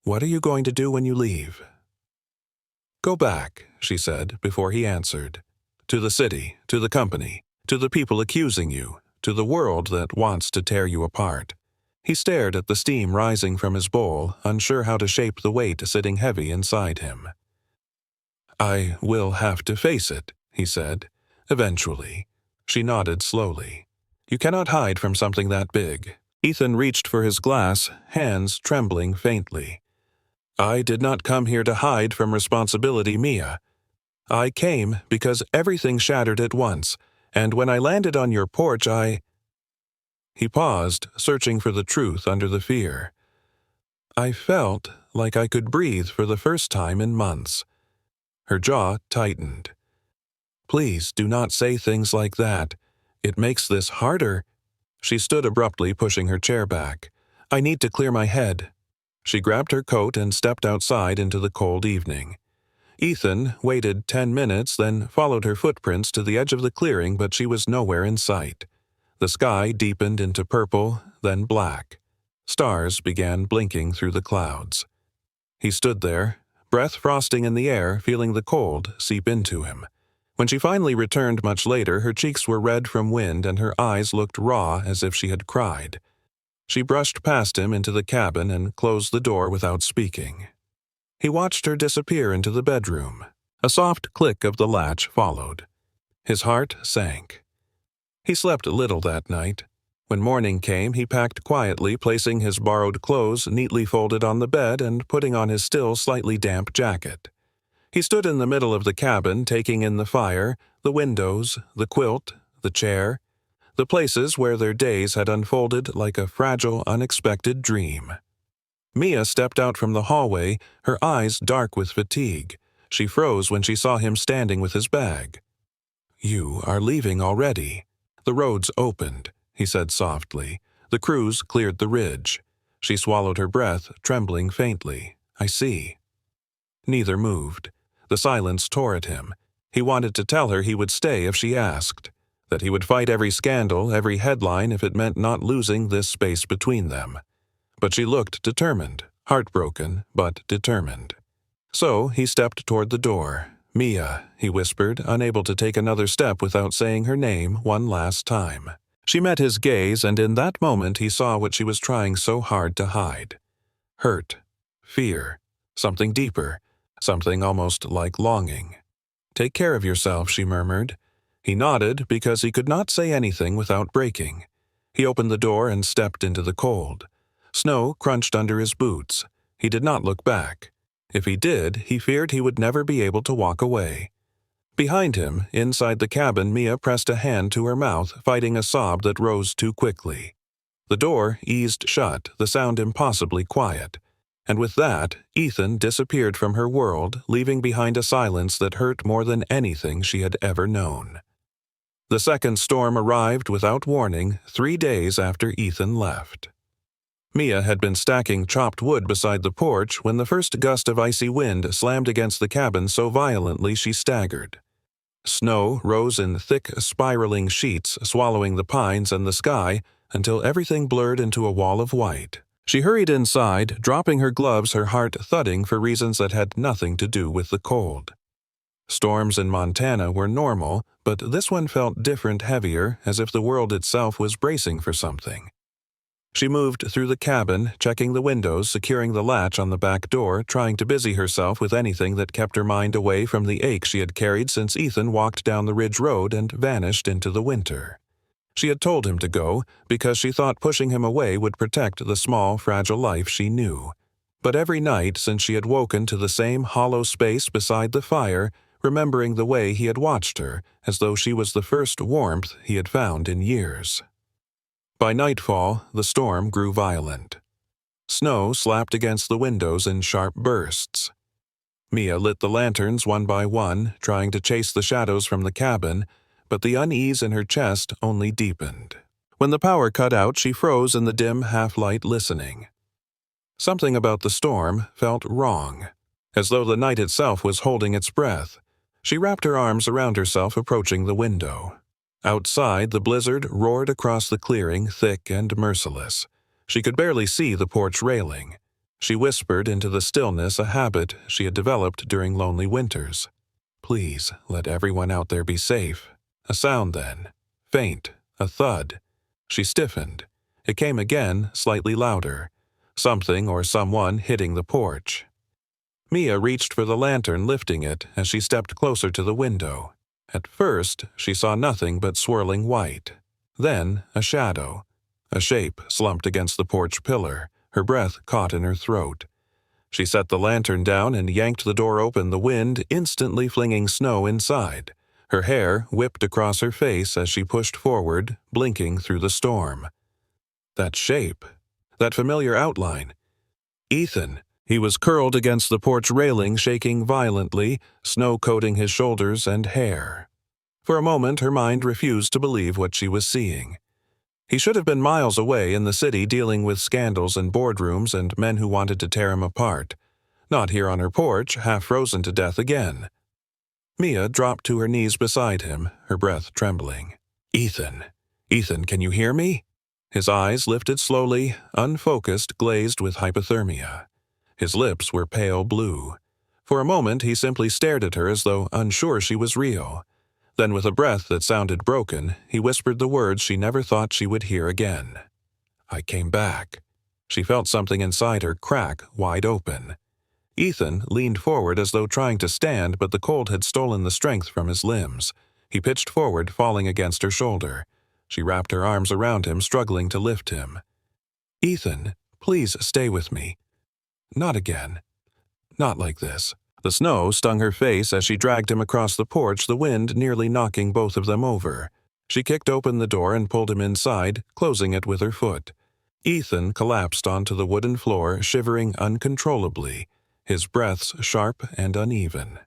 "What are you going to do when you leave?" "Go back," she said, before he answered. "To the city, to the company, to the people accusing you, to the world that wants to tear you apart." He stared at the steam rising from his bowl, unsure how to shape the weight sitting heavy inside him. "I will have to face it," he said. "Eventually." She nodded slowly. "You cannot hide from something that big." Ethan reached for his glass, hands trembling faintly. "I did not come here to hide from responsibility, Mia. I came because everything shattered at once, and when I landed on your porch, He paused, searching for the truth under the fear. "I felt like I could breathe for the first time in months." Her jaw tightened. "Please do not say things like that. It makes this harder." She stood abruptly, pushing her chair back. "I need to clear my head." She grabbed her coat and stepped outside into the cold evening. Ethan waited 10 minutes, then followed her footprints to the edge of the clearing, but she was nowhere in sight. The sky deepened into purple, then black. Stars began blinking through the clouds. He stood there, breath frosting in the air, feeling the cold seep into him. When she finally returned much later, her cheeks were red from wind and her eyes looked raw as if she had cried. She brushed past him into the cabin and closed the door without speaking. He watched her disappear into the bedroom. A soft click of the latch followed. His heart sank. He slept little that night. When morning came, he packed quietly, placing his borrowed clothes neatly folded on the bed and putting on his still slightly damp jacket. He stood in the middle of the cabin, taking in the fire, the windows, the quilt, the chair, the places where their days had unfolded like a fragile, unexpected dream. Mia stepped out from the hallway, her eyes dark with fatigue. She froze when she saw him standing with his bag. "You are leaving already." "The roads opened," he said softly. "The crews cleared the ridge." She swallowed her breath, trembling faintly. "I see." Neither moved. The silence tore at him. He wanted to tell her he would stay if she asked, that he would fight every scandal, every headline if it meant not losing this space between them. But she looked determined, heartbroken, but determined. So he stepped toward the door. "Mia," he whispered, unable to take another step without saying her name one last time. She met his gaze, and in that moment he saw what she was trying so hard to hide. Hurt, fear, something deeper, something almost like longing. "Take care of yourself," she murmured. He nodded because he could not say anything without breaking. He opened the door and stepped into the cold. Snow crunched under his boots. He did not look back. If he did, he feared he would never be able to walk away. Behind him, inside the cabin, Mia pressed a hand to her mouth, fighting a sob that rose too quickly. The door eased shut, the sound impossibly quiet. And with that, Ethan disappeared from her world, leaving behind a silence that hurt more than anything she had ever known. The second storm arrived without warning, 3 days after Ethan left. Mia had been stacking chopped wood beside the porch when the first gust of icy wind slammed against the cabin so violently she staggered. Snow rose in thick, spiraling sheets, swallowing the pines and the sky until everything blurred into a wall of white. She hurried inside, dropping her gloves, her heart thudding for reasons that had nothing to do with the cold. Storms in Montana were normal, but this one felt different, heavier, as if the world itself was bracing for something. She moved through the cabin, checking the windows, securing the latch on the back door, trying to busy herself with anything that kept her mind away from the ache she had carried since Ethan walked down the ridge road and vanished into the winter. She had told him to go because she thought pushing him away would protect the small, fragile life she knew. But every night since she had woken to the same hollow space beside the fire, remembering the way he had watched her, as though she was the first warmth he had found in years. By nightfall, the storm grew violent. Snow slapped against the windows in sharp bursts. Mia lit the lanterns one by one, trying to chase the shadows from the cabin, but the unease in her chest only deepened. When the power cut out, she froze in the dim half-light, listening. Something about the storm felt wrong, as though the night itself was holding its breath. She wrapped her arms around herself, approaching the window. Outside, the blizzard roared across the clearing, thick and merciless. She could barely see the porch railing. She whispered into the stillness a habit she had developed during lonely winters. "Please, let everyone out there be safe." A sound then. Faint. A thud. She stiffened. It came again, slightly louder. Something or someone hitting the porch. Mia reached for the lantern, lifting it as she stepped closer to the window. At first, she saw nothing but swirling white. Then, a shadow. A shape slumped against the porch pillar, her breath caught in her throat. She set the lantern down and yanked the door open, the wind instantly flinging snow inside. Her hair whipped across her face as she pushed forward, blinking through the storm. That shape. That familiar outline. Ethan. He was curled against the porch railing, shaking violently, snow coating his shoulders and hair. For a moment, her mind refused to believe what she was seeing. He should have been miles away in the city dealing with scandals and boardrooms and men who wanted to tear him apart. Not here on her porch, half frozen to death again. Mia dropped to her knees beside him, her breath trembling. "Ethan. Ethan, can you hear me?" His eyes lifted slowly, unfocused, glazed with hypothermia. His lips were pale blue. For a moment, he simply stared at her as though unsure she was real. Then, with a breath that sounded broken, he whispered the words she never thought she would hear again. "I came back." She felt something inside her crack wide open. Ethan leaned forward as though trying to stand, but the cold had stolen the strength from his limbs. He pitched forward, falling against her shoulder. She wrapped her arms around him, struggling to lift him. "Ethan, please stay with me. Not again. Not like this." The snow stung her face as she dragged him across the porch, the wind nearly knocking both of them over. She kicked open the door and pulled him inside, closing it with her foot. Ethan collapsed onto the wooden floor, shivering uncontrollably, his breaths sharp and uneven.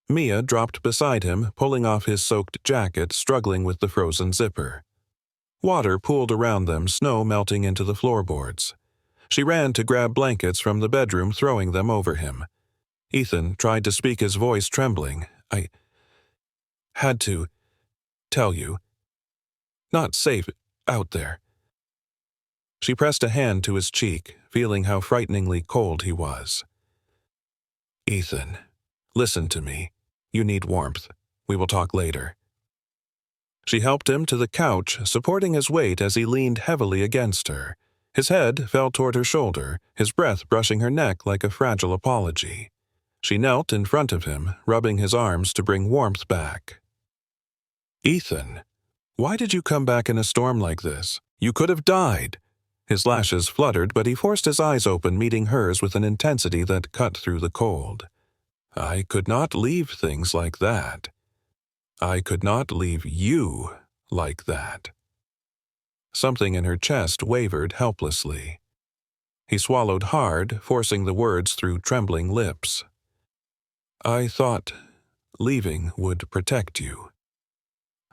Mia dropped beside him, pulling off his soaked jacket, struggling with the frozen zipper. Water pooled around them, snow melting into the floorboards. She ran to grab blankets from the bedroom, throwing them over him. Ethan tried to speak, his voice trembling. "I had to tell you. Not safe out there." She pressed a hand to his cheek, feeling how frighteningly cold he was. "Ethan, listen to me. You need warmth. We will talk later." She helped him to the couch, supporting his weight as he leaned heavily against her. His head fell toward her shoulder, his breath brushing her neck like a fragile apology. She knelt in front of him, rubbing his arms to bring warmth back. "Ethan, why did you come back in a storm like this? You could have died." His lashes fluttered, but he forced his eyes open, meeting hers with an intensity that cut through the cold. "I could not leave things like that. I could not leave you like that." Something in her chest wavered helplessly. He swallowed hard, forcing the words through trembling lips. "I thought leaving would protect you.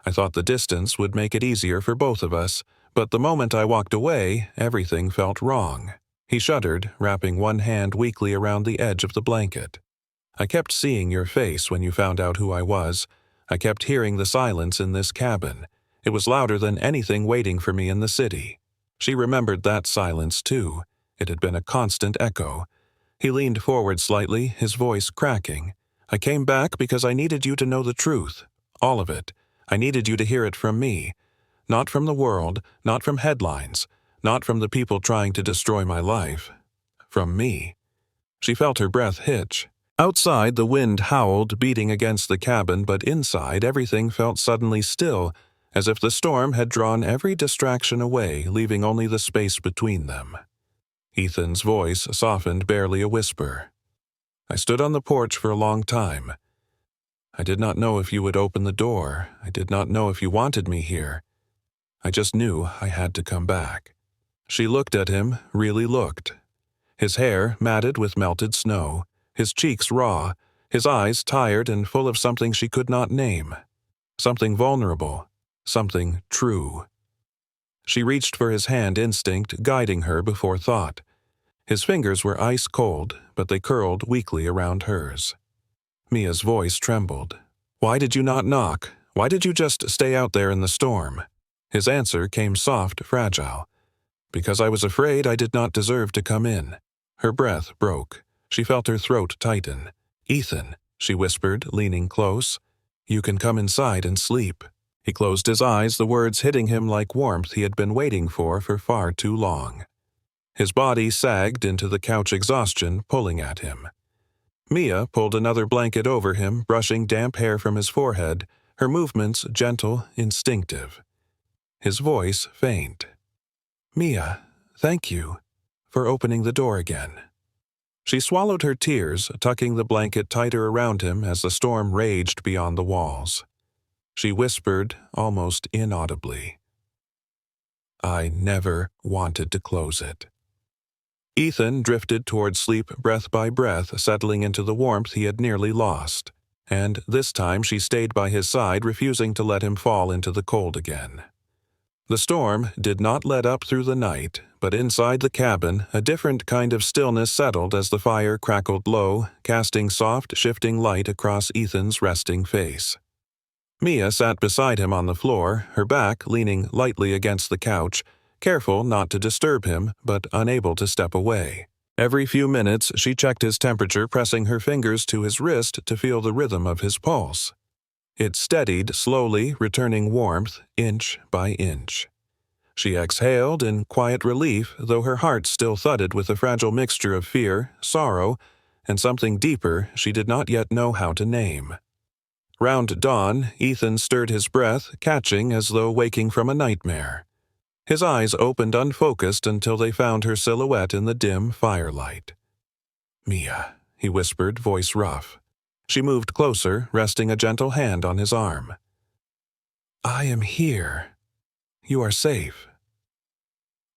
I thought the distance would make it easier for both of us, but the moment I walked away, everything felt wrong." He shuddered, wrapping one hand weakly around the edge of the blanket. "I kept seeing your face when you found out who I was. I kept hearing the silence in this cabin. It was louder than anything waiting for me in the city." She remembered that silence, too. It had been a constant echo. He leaned forward slightly, his voice cracking. "I came back because I needed you to know the truth. All of it. I needed you to hear it from me. Not from the world, not from headlines, not from the people trying to destroy my life. From me." She felt her breath hitch. Outside, the wind howled, beating against the cabin, but inside, everything felt suddenly still, as if the storm had drawn every distraction away, leaving only the space between them. Ethan's voice softened, barely a whisper. "I stood on the porch for a long time. I did not know if you would open the door. I did not know if you wanted me here. I just knew I had to come back." She looked at him, really looked. His hair matted with melted snow, his cheeks raw, his eyes tired and full of something she could not name. Something vulnerable, something true. She reached for his hand, instinct guiding her before thought. His fingers were ice cold, but they curled weakly around hers. Mia's voice trembled. "Why did you not knock? Why did you just stay out there in the storm?" His answer came soft, fragile. "Because I was afraid I did not deserve to come in." Her breath broke. She felt her throat tighten. "Ethan," she whispered, leaning close, "you can come inside and sleep." He closed his eyes, the words hitting him like warmth he had been waiting for far too long. His body sagged into the couch, exhaustion pulling at him. Mia pulled another blanket over him, brushing damp hair from his forehead, her movements gentle, instinctive. His voice faint. "Mia, thank you for opening the door again." She swallowed her tears, tucking the blanket tighter around him as the storm raged beyond the walls. She whispered, almost inaudibly, "I never wanted to close it." Ethan drifted toward sleep breath by breath, settling into the warmth he had nearly lost. And this time she stayed by his side, refusing to let him fall into the cold again. The storm did not let up through the night, but inside the cabin a different kind of stillness settled as the fire crackled low, casting soft, shifting light across Ethan's resting face. Mia sat beside him on the floor, her back leaning lightly against the couch, careful not to disturb him, but unable to step away. Every few minutes she checked his temperature, pressing her fingers to his wrist to feel the rhythm of his pulse. It steadied, slowly returning warmth, inch by inch. She exhaled in quiet relief, though her heart still thudded with a fragile mixture of fear, sorrow, and something deeper she did not yet know how to name. Round dawn, Ethan stirred his breath, catching as though waking from a nightmare. His eyes opened unfocused until they found her silhouette in the dim firelight. "Mia," he whispered, voice rough. She moved closer, resting a gentle hand on his arm. "I am here. You are safe."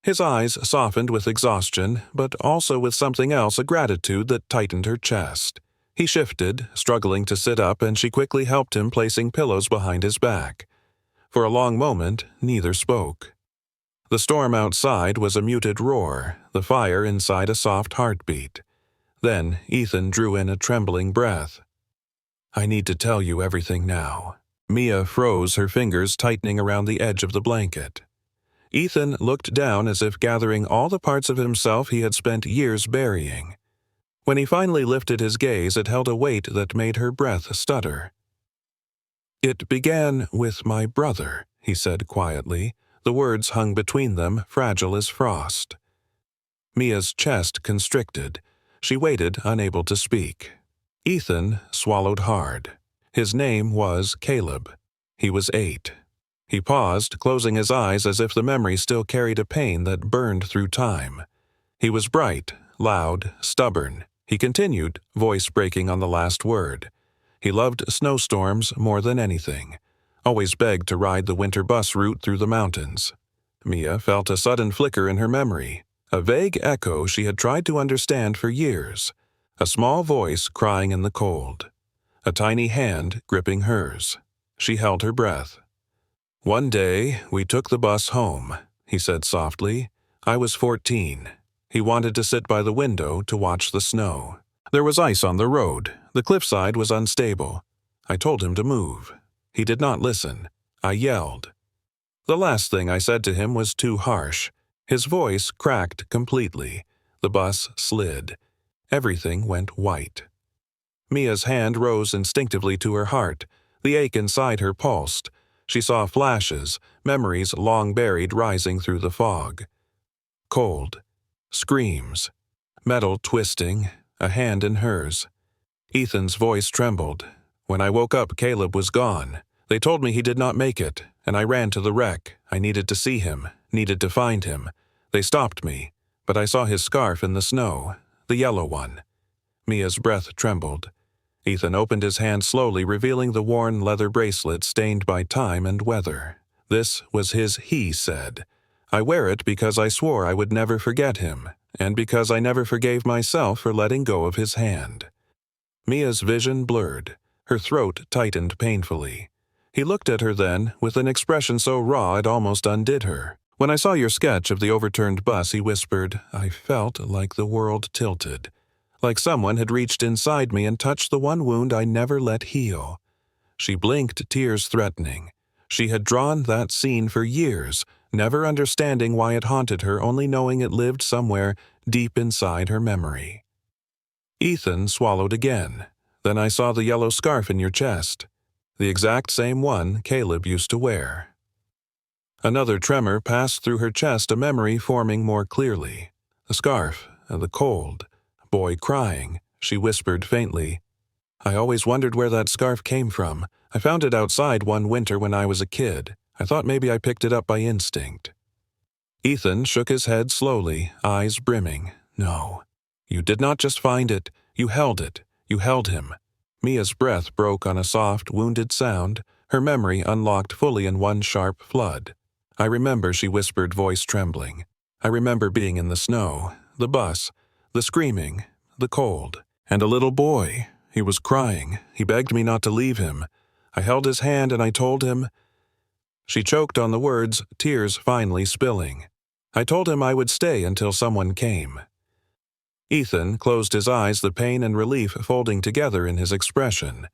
His eyes softened with exhaustion, but also with something else, a gratitude that tightened her chest. He shifted, struggling to sit up, and she quickly helped him, placing pillows behind his back. For a long moment, neither spoke. The storm outside was a muted roar, the fire inside a soft heartbeat. Then Ethan drew in a trembling breath. "I need to tell you everything now." Mia froze, her fingers tightening around the edge of the blanket. Ethan looked down as if gathering all the parts of himself he had spent years burying. When he finally lifted his gaze, it held a weight that made her breath stutter. "It began with my brother," he said quietly. The words hung between them, fragile as frost. Mia's chest constricted. She waited, unable to speak. Ethan swallowed hard. His name was Caleb. He was 8. He paused, closing his eyes as if the memory still carried a pain that burned through time. He was bright, loud, stubborn. He continued, voice breaking on the last word. He loved snowstorms more than anything. Always begged to ride the winter bus route through the mountains. Mia felt a sudden flicker in her memory, a vague echo she had tried to understand for years. A small voice crying in the cold. A tiny hand gripping hers. She held her breath. "One day, we took the bus home," he said softly. "I was 14. He wanted to sit by the window to watch the snow. There was ice on the road. The cliffside was unstable. I told him to move. He did not listen. I yelled. The last thing I said to him was too harsh. His voice cracked completely. The bus slid. Everything went white." Mia's hand rose instinctively to her heart. The ache inside her pulsed. She saw flashes, memories long buried rising through the fog. Cold. Screams. Metal twisting, a hand in hers. Ethan's voice trembled. "When I woke up, Caleb was gone. They told me he did not make it, and I ran to the wreck. I needed to see him, needed to find him. They stopped me, but I saw his scarf in the snow, the yellow one." Mia's breath trembled. Ethan opened his hand slowly, revealing the worn leather bracelet stained by time and weather. This was his he said. "I wear it because I swore I would never forget him, and because I never forgave myself for letting go of his hand." Mia's vision blurred. Her throat tightened painfully. He looked at her then, with an expression so raw it almost undid her. "When I saw your sketch of the overturned bus," he whispered, "I felt like the world tilted. Like someone had reached inside me and touched the one wound I never let heal. She blinked, tears threatening. She had drawn that scene for years, never understanding why it haunted her, only knowing it lived somewhere deep inside her memory. Ethan swallowed again. Then I saw the yellow scarf in your chest. The exact same one Caleb used to wear. Another tremor passed through her chest, a memory forming more clearly. The scarf and the cold. Boy crying, she whispered faintly. I always wondered where that scarf came from. I found it outside one winter when I was a kid. I thought maybe I picked it up by instinct. Ethan shook his head slowly, eyes brimming. No. You did not just find it. You held it. You held him. Mia's breath broke on a soft, wounded sound, her memory unlocked fully in one sharp flood. I remember, she whispered, voice trembling. I remember being in the snow, the bus, the screaming, the cold, and a little boy. He was crying. He begged me not to leave him. I held his hand and I told him. She choked on the words, tears finally spilling. I told him I would stay until someone came. Ethan closed his eyes, the pain and relief folding together in his expression.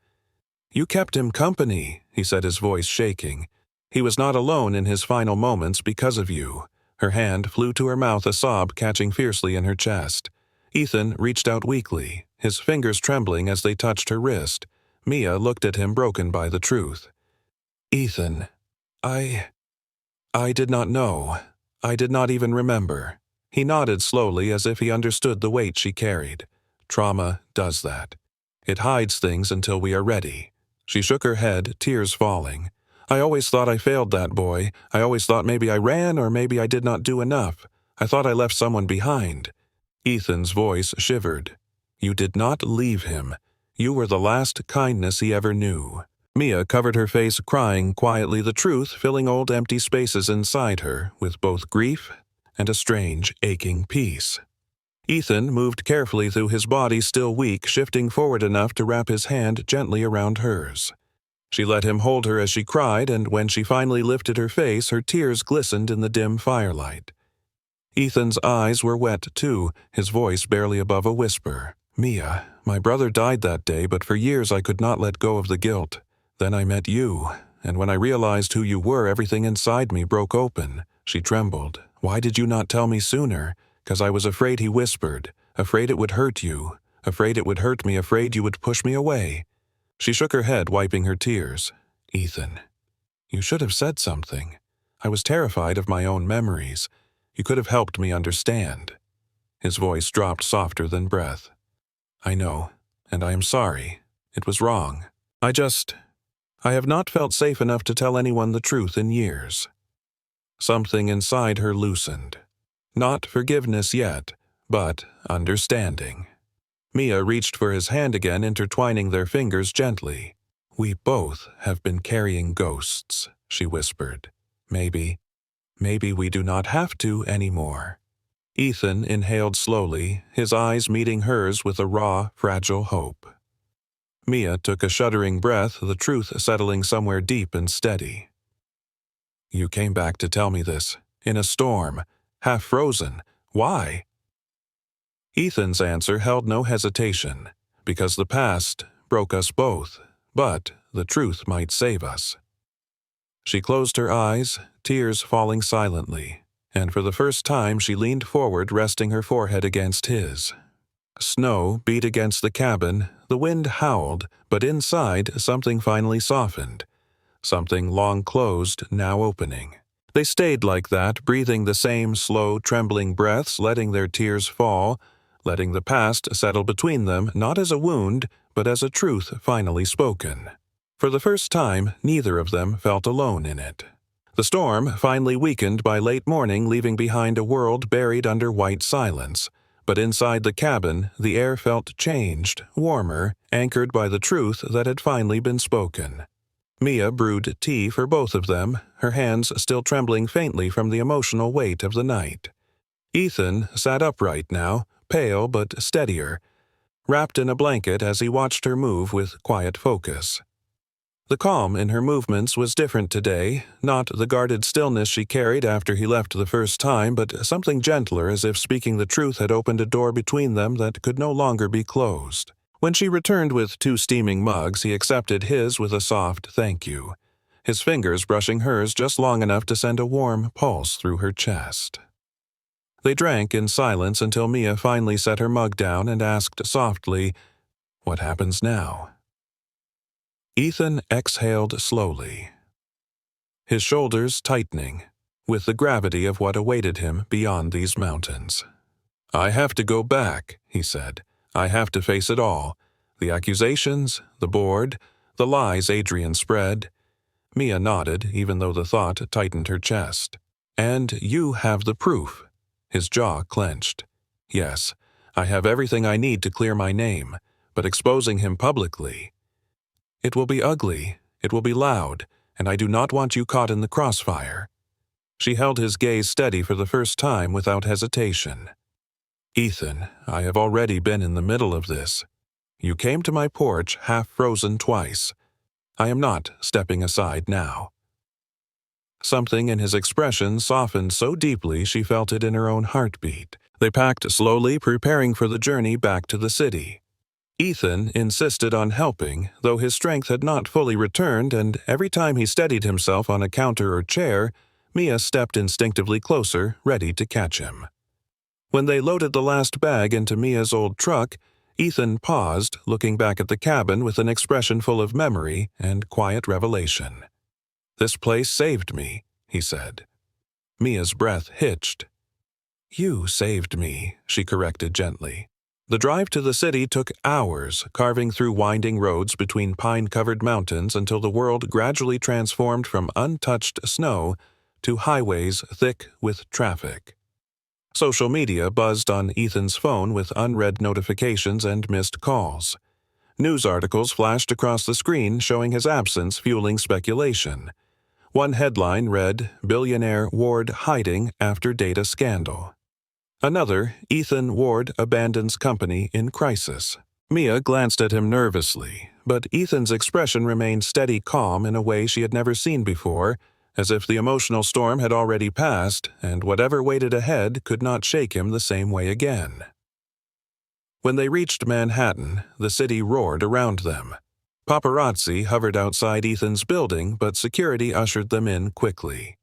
You kept him company, he said, his voice shaking. He was not alone in his final moments because of you. Her hand flew to her mouth, a sob catching fiercely in her chest. Ethan reached out weakly, his fingers trembling as they touched her wrist. Mia looked at him, broken by the truth. Ethan, I did not know. I did not even remember. He nodded slowly as if he understood the weight she carried. Trauma does that. It hides things until we are ready. She shook her head, tears falling. I always thought I failed that boy. I always thought maybe I ran or maybe I did not do enough. I thought I left someone behind. Ethan's voice shivered. You did not leave him. You were the last kindness he ever knew. Mia covered her face, crying quietly, the truth filling old empty spaces inside her with both grief and a strange, aching peace. Ethan moved carefully through his body, still weak, shifting forward enough to wrap his hand gently around hers. She let him hold her as she cried, and when she finally lifted her face, her tears glistened in the dim firelight. Ethan's eyes were wet, too, his voice barely above a whisper. Mia, my brother died that day, but for years I could not let go of the guilt. Then I met you, and when I realized who you were, everything inside me broke open. She trembled. Why did you not tell me sooner? 'Cause I was afraid, he whispered. Afraid it would hurt you. Afraid it would hurt me, afraid you would push me away. She shook her head, wiping her tears. Ethan, you should have said something. I was terrified of my own memories. You could have helped me understand. His voice dropped softer than breath. I know, and I am sorry. It was wrong. I have not felt safe enough to tell anyone the truth in years. Something inside her loosened. Not forgiveness yet, but understanding. Mia reached for his hand again, intertwining their fingers gently. We both have been carrying ghosts, she whispered. Maybe we do not have to anymore. Ethan inhaled slowly, his eyes meeting hers with a raw, fragile hope. Mia took a shuddering breath, the truth settling somewhere deep and steady. You came back to tell me this, in a storm, half frozen. Why? Ethan's answer held no hesitation. Because the past broke us both, but the truth might save us. She closed her eyes, tears falling silently, and for the first time she leaned forward, resting her forehead against his. Snow beat against the cabin, the wind howled, but inside something finally softened. Something long closed, now opening. They stayed like that, breathing the same slow, trembling breaths, letting their tears fall, letting the past settle between them, not as a wound, but as a truth finally spoken. For the first time, neither of them felt alone in it. The storm finally weakened by late morning, leaving behind a world buried under white silence. But inside the cabin, the air felt changed, warmer, anchored by the truth that had finally been spoken. Mia brewed tea for both of them, her hands still trembling faintly from the emotional weight of the night. Ethan sat upright now, pale but steadier, wrapped in a blanket as he watched her move with quiet focus. The calm in her movements was different today, not the guarded stillness she carried after he left the first time, but something gentler, as if speaking the truth had opened a door between them that could no longer be closed. When she returned with 2 steaming mugs, he accepted his with a soft thank you, his fingers brushing hers just long enough to send a warm pulse through her chest. They drank in silence until Mia finally set her mug down and asked softly, "What happens now?" Ethan exhaled slowly, his shoulders tightening, with the gravity of what awaited him beyond these mountains. "I have to go back," he said. "I have to face it all. The accusations, the board, the lies Adrian spread." Mia nodded, even though the thought tightened her chest. "And you have the proof." His jaw clenched. "Yes, I have everything I need to clear my name, but exposing him publicly. It will be ugly, it will be loud, and I do not want you caught in the crossfire." She held his gaze steady for the first time without hesitation. "Ethan, I have already been in the middle of this. You came to my porch half-frozen twice. I am not stepping aside now." Something in his expression softened so deeply she felt it in her own heartbeat. They packed slowly, preparing for the journey back to the city. Ethan insisted on helping, though his strength had not fully returned, and every time he steadied himself on a counter or chair, Mia stepped instinctively closer, ready to catch him. When they loaded the last bag into Mia's old truck, Ethan paused, looking back at the cabin with an expression full of memory and quiet revelation. "This place saved me," he said. Mia's breath hitched. "You saved me," she corrected gently. The drive to the city took hours, carving through winding roads between pine-covered mountains until the world gradually transformed from untouched snow to highways thick with traffic. Social media buzzed on Ethan's phone with unread notifications and missed calls. News articles flashed across the screen showing his absence, fueling speculation. One headline read, "Billionaire Ward hiding after data scandal." Another, "Ethan Ward abandons company in crisis." Mia glanced at him nervously, but Ethan's expression remained steady calm in a way she had never seen before, as if the emotional storm had already passed, and whatever waited ahead could not shake him the same way again. When they reached Manhattan, the city roared around them. Paparazzi hovered outside Ethan's building, but security ushered them in quickly.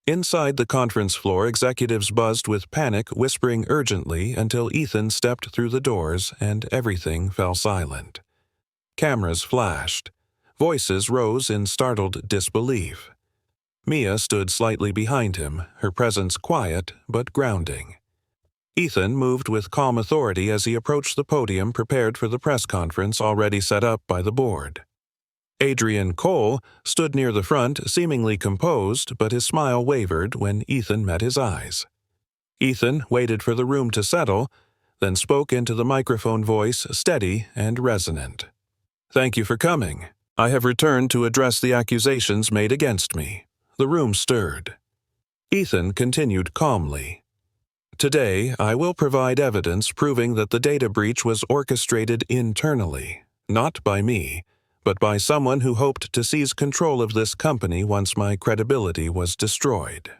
Inside the conference floor, executives buzzed with panic, whispering urgently until Ethan stepped through the doors and everything fell silent. Cameras flashed. Voices rose in startled disbelief. Mia stood slightly behind him, her presence quiet but grounding. Ethan moved with calm authority as he approached the podium prepared for the press conference already set up by the board. Adrian Cole stood near the front, seemingly composed, but his smile wavered when Ethan met his eyes. Ethan waited for the room to settle, then spoke into the microphone, voice steady and resonant. "Thank you for coming. I have returned to address the accusations made against me." The room stirred. Ethan continued calmly. "Today, I will provide evidence proving that the data breach was orchestrated internally, not by me, but by someone who hoped to seize control of this company once my credibility was destroyed."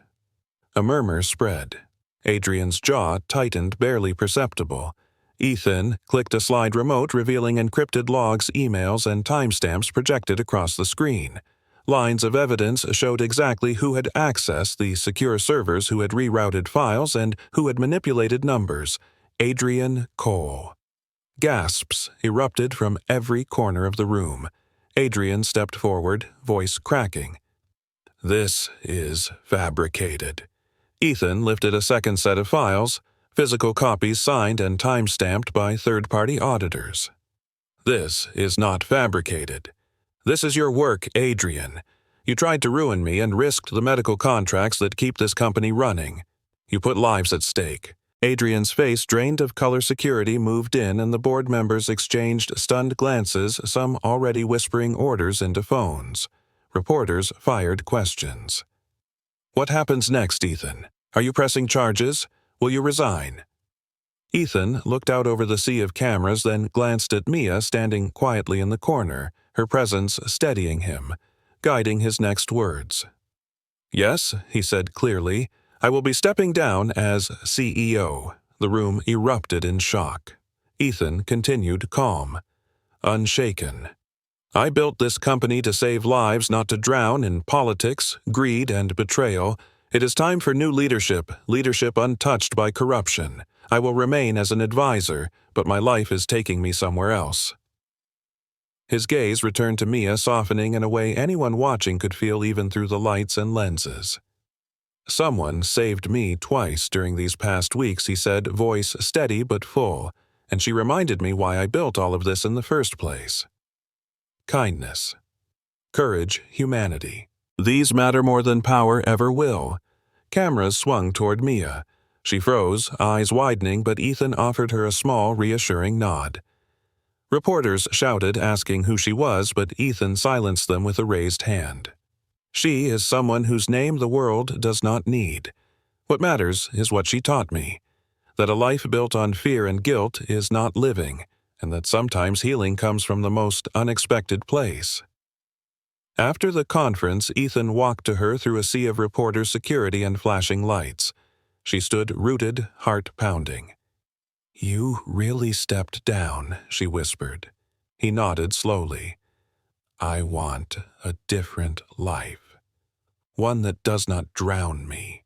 A murmur spread. Adrian's jaw tightened barely perceptible. Ethan clicked a slide remote revealing encrypted logs, emails, and timestamps projected across the screen. Lines of evidence showed exactly who had accessed the secure servers, who had rerouted files, and who had manipulated numbers. Adrian Cole. Gasps erupted from every corner of the room. Adrian stepped forward, voice cracking. "This is fabricated." Ethan lifted a second set of files, physical copies signed and time-stamped by third-party auditors. "This is not fabricated. This is your work, Adrian. You tried to ruin me and risked the medical contracts that keep this company running. You put lives at stake." Adrian's face, drained of color, security moved in, and the board members exchanged stunned glances, some already whispering orders into phones. Reporters fired questions. "What happens next, Ethan? Are you pressing charges? Will you resign?" Ethan looked out over the sea of cameras, then glanced at Mia standing quietly in the corner, her presence steadying him, guiding his next words. "Yes," he said clearly, "I will be stepping down as CEO." The room erupted in shock. Ethan continued calm, unshaken. I built this company to save lives, not to drown in politics, greed, and betrayal. It is time for new leadership, leadership untouched by corruption. I will remain as an advisor, but my life is taking me somewhere else. His gaze returned to Mia, softening in a way anyone watching could feel even through the lights and lenses. Someone saved me twice during these past weeks, he said, voice steady but full, and she reminded me why I built all of this in the first place. Kindness, courage, humanity. These matter more than power ever will. Cameras swung toward Mia. She froze, eyes widening, but Ethan offered her a small, reassuring nod. Reporters shouted, asking who she was, but Ethan silenced them with a raised hand. She is someone whose name the world does not need. What matters is what she taught me, that a life built on fear and guilt is not living, and that sometimes healing comes from the most unexpected place. After the conference, Ethan walked to her through a sea of reporters' security and flashing lights. She stood rooted, heart pounding. "You really stepped down," she whispered. He nodded slowly. "I want a different life. One that does not drown me.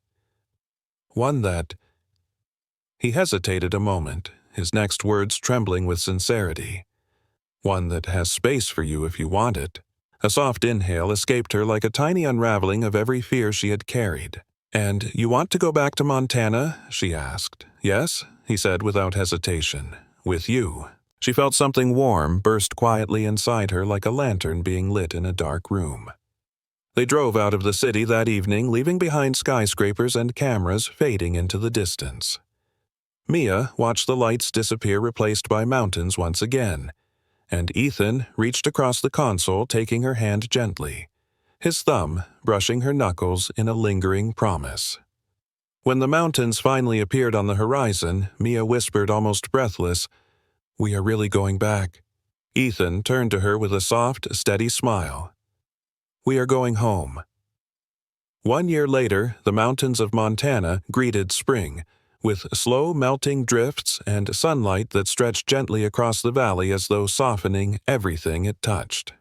One that—" He hesitated a moment, his next words trembling with sincerity. "One that has space for you if you want it." A soft inhale escaped her like a tiny unraveling of every fear she had carried. "And you want to go back to Montana?" she asked. "Yes," he said without hesitation. "With you." She felt something warm burst quietly inside her like a lantern being lit in a dark room. They drove out of the city that evening, leaving behind skyscrapers and cameras fading into the distance. Mia watched the lights disappear, replaced by mountains once again, and Ethan reached across the console, taking her hand gently, his thumb brushing her knuckles in a lingering promise. When the mountains finally appeared on the horizon, Mia whispered, almost breathless, "We are really going back." Ethan turned to her with a soft, steady smile. "We are going home." 1 year later, the mountains of Montana greeted spring, with slow melting drifts and sunlight that stretched gently across the valley as though softening everything it touched.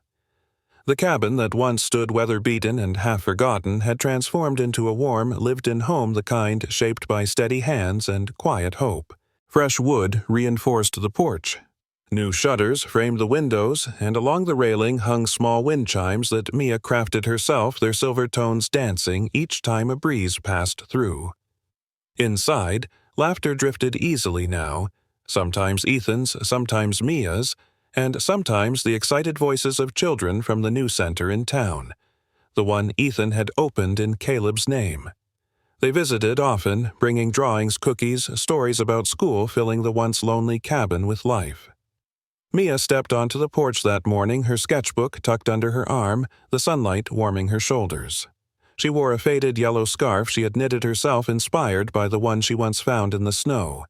The cabin that once stood weather-beaten and half-forgotten had transformed into a warm, lived-in home, the kind shaped by steady hands and quiet hope. Fresh wood reinforced the porch. New shutters framed the windows, and along the railing hung small wind chimes that Mia crafted herself, their silver tones dancing each time a breeze passed through. Inside, laughter drifted easily now, sometimes Ethan's, sometimes Mia's, and sometimes the excited voices of children from the new center in town, the one Ethan had opened in Caleb's name. They visited often, bringing drawings, cookies, stories about school filling the once lonely cabin with life. Mia stepped onto the porch that morning, her sketchbook tucked under her arm, the sunlight warming her shoulders. She wore a faded yellow scarf she had knitted herself, inspired by the one she once found in the snow,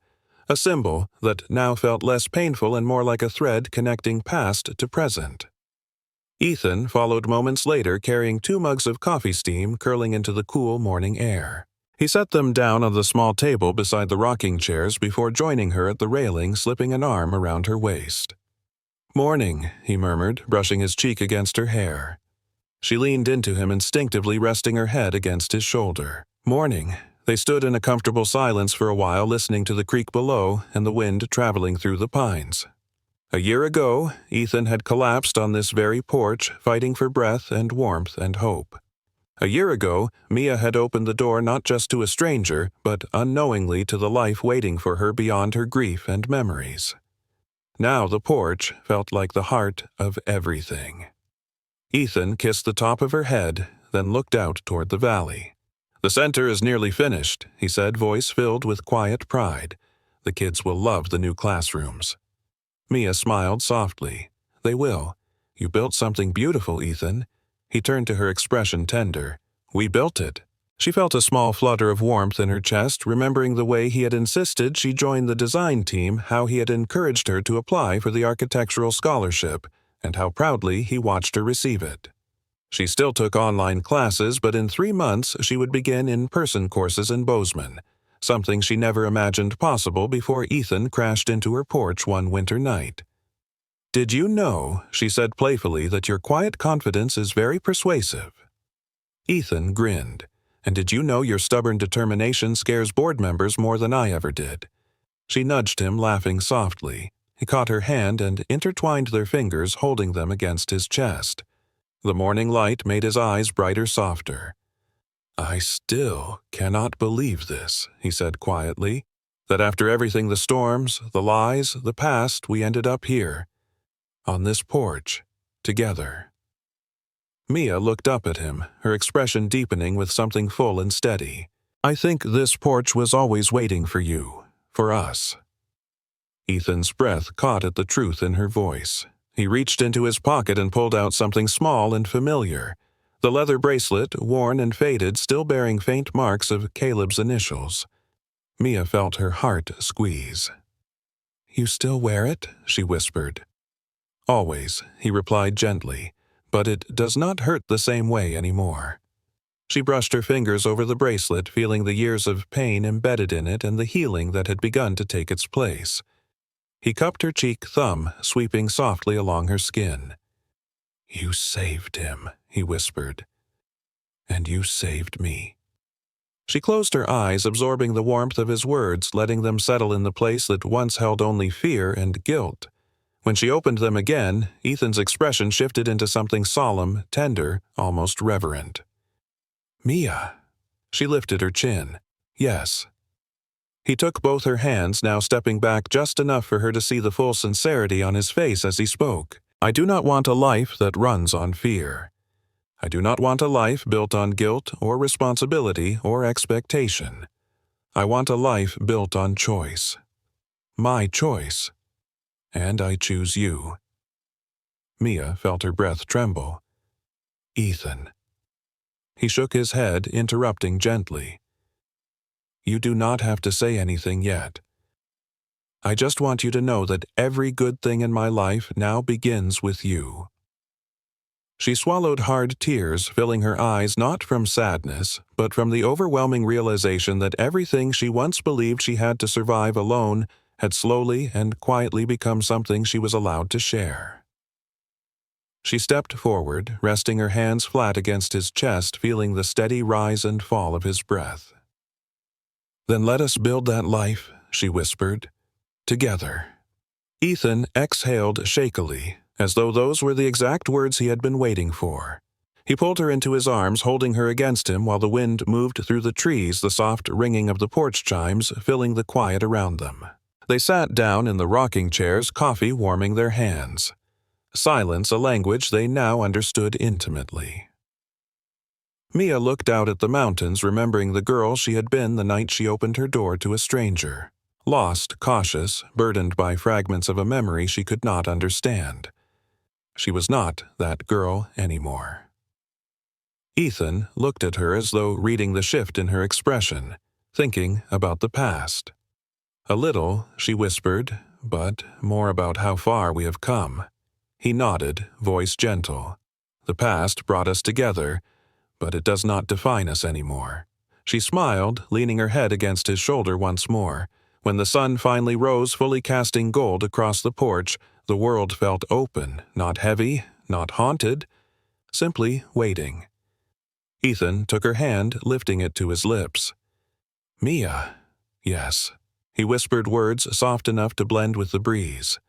a symbol that now felt less painful and more like a thread connecting past to present. Ethan followed moments later, carrying 2 mugs of coffee steam curling into the cool morning air. He set them down on the small table beside the rocking chairs before joining her at the railing, slipping an arm around her waist. "Morning," he murmured, brushing his cheek against her hair. She leaned into him, instinctively resting her head against his shoulder. "Morning." They stood in a comfortable silence for a while, listening to the creek below and the wind traveling through the pines. A year ago, Ethan had collapsed on this very porch, fighting for breath and warmth and hope. A year ago, Mia had opened the door not just to a stranger, but unknowingly to the life waiting for her beyond her grief and memories. Now the porch felt like the heart of everything. Ethan kissed the top of her head, then looked out toward the valley. "The center is nearly finished," he said, voice filled with quiet pride. "The kids will love the new classrooms." Mia smiled softly. "They will. You built something beautiful, Ethan." He turned to her, expression tender. "We built it." She felt a small flutter of warmth in her chest, remembering the way he had insisted she join the design team, how he had encouraged her to apply for the architectural scholarship, and how proudly he watched her receive it. She still took online classes, but in 3 months she would begin in-person courses in Bozeman, something she never imagined possible before Ethan crashed into her porch one winter night. "Did you know," she said playfully, "that your quiet confidence is very persuasive?" Ethan grinned. "And did you know your stubborn determination scares board members more than I ever did?" She nudged him, laughing softly. He caught her hand and intertwined their fingers, holding them against his chest. The morning light made his eyes brighter, softer. "I still cannot believe this," he said quietly, "that after everything, the storms, the lies, the past, we ended up here, on this porch, together." Mia looked up at him, her expression deepening with something full and steady. "I think this porch was always waiting for you, for us." Ethan's breath caught at the truth in her voice. He reached into his pocket and pulled out something small and familiar. The leather bracelet, worn and faded, still bearing faint marks of Caleb's initials. Mia felt her heart squeeze. "You still wear it?" she whispered. "Always," he replied gently, "but it does not hurt the same way anymore." She brushed her fingers over the bracelet, feeling the years of pain embedded in it and the healing that had begun to take its place. He cupped her cheek thumb, sweeping softly along her skin. "You saved him," he whispered. "And you saved me." She closed her eyes, absorbing the warmth of his words, letting them settle in the place that once held only fear and guilt. When she opened them again, Ethan's expression shifted into something solemn, tender, almost reverent. "Mia." She lifted her chin. "Yes." He took both her hands, now stepping back just enough for her to see the full sincerity on his face as he spoke. "I do not want a life that runs on fear. I do not want a life built on guilt or responsibility or expectation. I want a life built on choice. My choice. And I choose you." Mia felt her breath tremble. "Ethan." He shook his head, interrupting gently. "You do not have to say anything yet. I just want you to know that every good thing in my life now begins with you." She swallowed hard tears, filling her eyes not from sadness, but from the overwhelming realization that everything she once believed she had to survive alone had slowly and quietly become something she was allowed to share. She stepped forward, resting her hands flat against his chest, feeling the steady rise and fall of his breath. "Then let us build that life," she whispered. "Together." Ethan exhaled shakily, as though those were the exact words he had been waiting for. He pulled her into his arms, holding her against him while the wind moved through the trees, the soft ringing of the porch chimes filling the quiet around them. They sat down in the rocking chairs, coffee warming their hands. Silence, a language they now understood intimately. Mia looked out at the mountains, remembering the girl she had been the night she opened her door to a stranger. Lost, cautious, burdened by fragments of a memory she could not understand. She was not that girl anymore. Ethan looked at her as though reading the shift in her expression, thinking about the past. "A little," she whispered, "but more about how far we have come." He nodded, voice gentle. "The past brought us together, but it does not define us anymore." She smiled, leaning her head against his shoulder once more. When the sun finally rose, fully casting gold across the porch, the world felt open, not heavy, not haunted, simply waiting. Ethan took her hand, lifting it to his lips. "Mia." "Yes." He whispered words soft enough to blend with the breeze.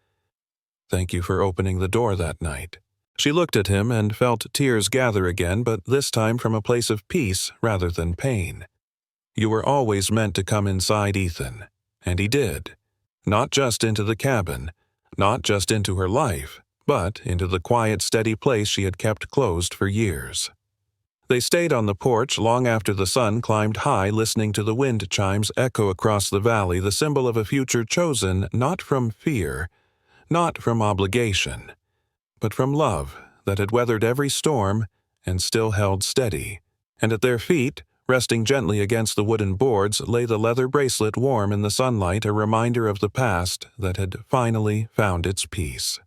"Thank you for opening the door that night." She looked at him and felt tears gather again, but this time from a place of peace rather than pain. "You were always meant to come inside, Ethan." And he did. Not just into the cabin, not just into her life, but into the quiet, steady place she had kept closed for years. They stayed on the porch long after the sun climbed high, listening to the wind chimes echo across the valley, the symbol of a future chosen not from fear, not from obligation, but from love that had weathered every storm and still held steady. And at their feet, resting gently against the wooden boards, lay the leather bracelet warm in the sunlight, a reminder of the past that had finally found its peace.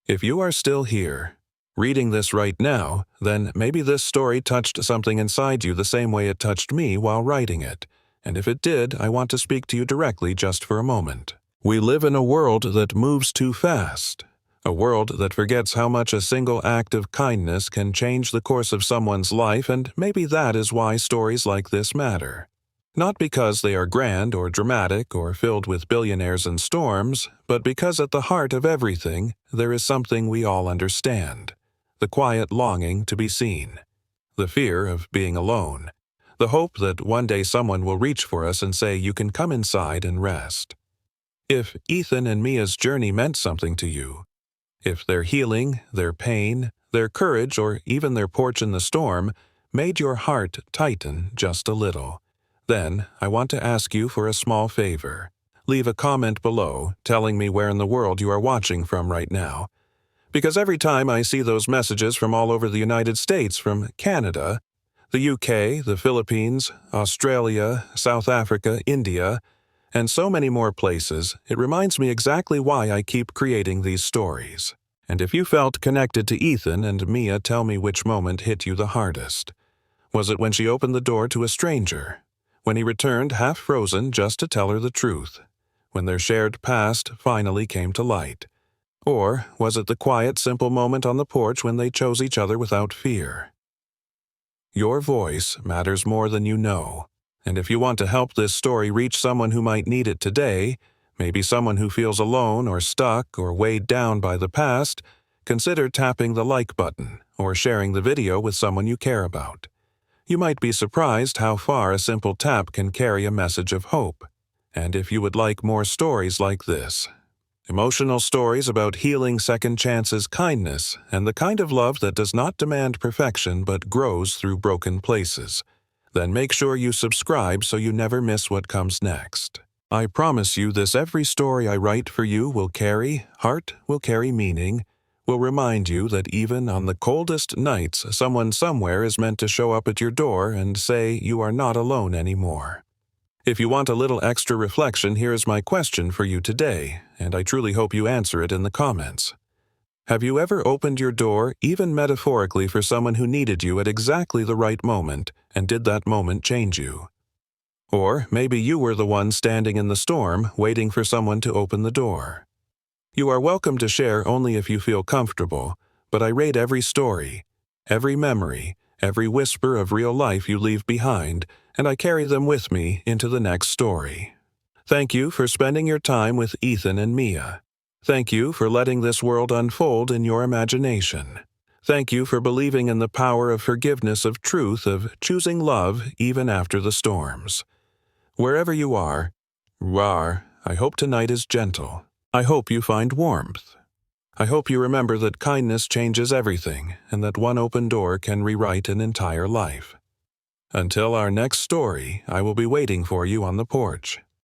If you are still here, reading this right now, then maybe this story touched something inside you the same way it touched me while writing it. And if it did, I want to speak to you directly just for a moment. We live in a world that moves too fast. A world that forgets how much a single act of kindness can change the course of someone's life, and maybe that is why stories like this matter. Not because they are grand or dramatic or filled with billionaires and storms, but because at the heart of everything there is something we all understand: the quiet longing to be seen, the fear of being alone, the hope that one day someone will reach for us and say, "You can come inside and rest." If Ethan and Mia's journey meant something to you, if their healing, their pain, their courage, or even their porch in the storm made your heart tighten just a little, then I want to ask you for a small favor. Leave a comment below telling me where in the world you are watching from right now. Because every time I see those messages from all over the United States, from Canada, the UK, the Philippines, Australia, South Africa, India, and so many more places, it reminds me exactly why I keep creating these stories. And if you felt connected to Ethan and Mia, tell me which moment hit you the hardest. Was it when she opened the door to a stranger? When he returned half frozen just to tell her the truth? When their shared past finally came to light? Or was it the quiet, simple moment on the porch when they chose each other without fear? Your voice matters more than you know. And if you want to help this story reach someone who might need it today, maybe someone who feels alone or stuck or weighed down by the past, consider tapping the like button or sharing the video with someone you care about. You might be surprised how far a simple tap can carry a message of hope. And if you would like more stories like this, emotional stories about healing, second chances, kindness, and the kind of love that does not demand perfection but grows through broken places, then make sure you subscribe so you never miss what comes next. I promise you this: every story I write for you will carry heart, will carry meaning, will remind you that even on the coldest nights, someone somewhere is meant to show up at your door and say you are not alone anymore. If you want a little extra reflection, here is my question for you today, and I truly hope you answer it in the comments. Have you ever opened your door, even metaphorically, for someone who needed you at exactly the right moment, and did that moment change you? Or maybe you were the one standing in the storm, waiting for someone to open the door. You are welcome to share only if you feel comfortable, but I rate every story, every memory, every whisper of real life you leave behind, and I carry them with me into the next story. Thank you for spending your time with Ethan and Mia. Thank you for letting this world unfold in your imagination. Thank you for believing in the power of forgiveness, of truth, of choosing love even after the storms. Wherever you are, I hope tonight is gentle. I hope you find warmth. I hope you remember that kindness changes everything, and that one open door can rewrite an entire life. Until our next story, I will be waiting for you on the porch.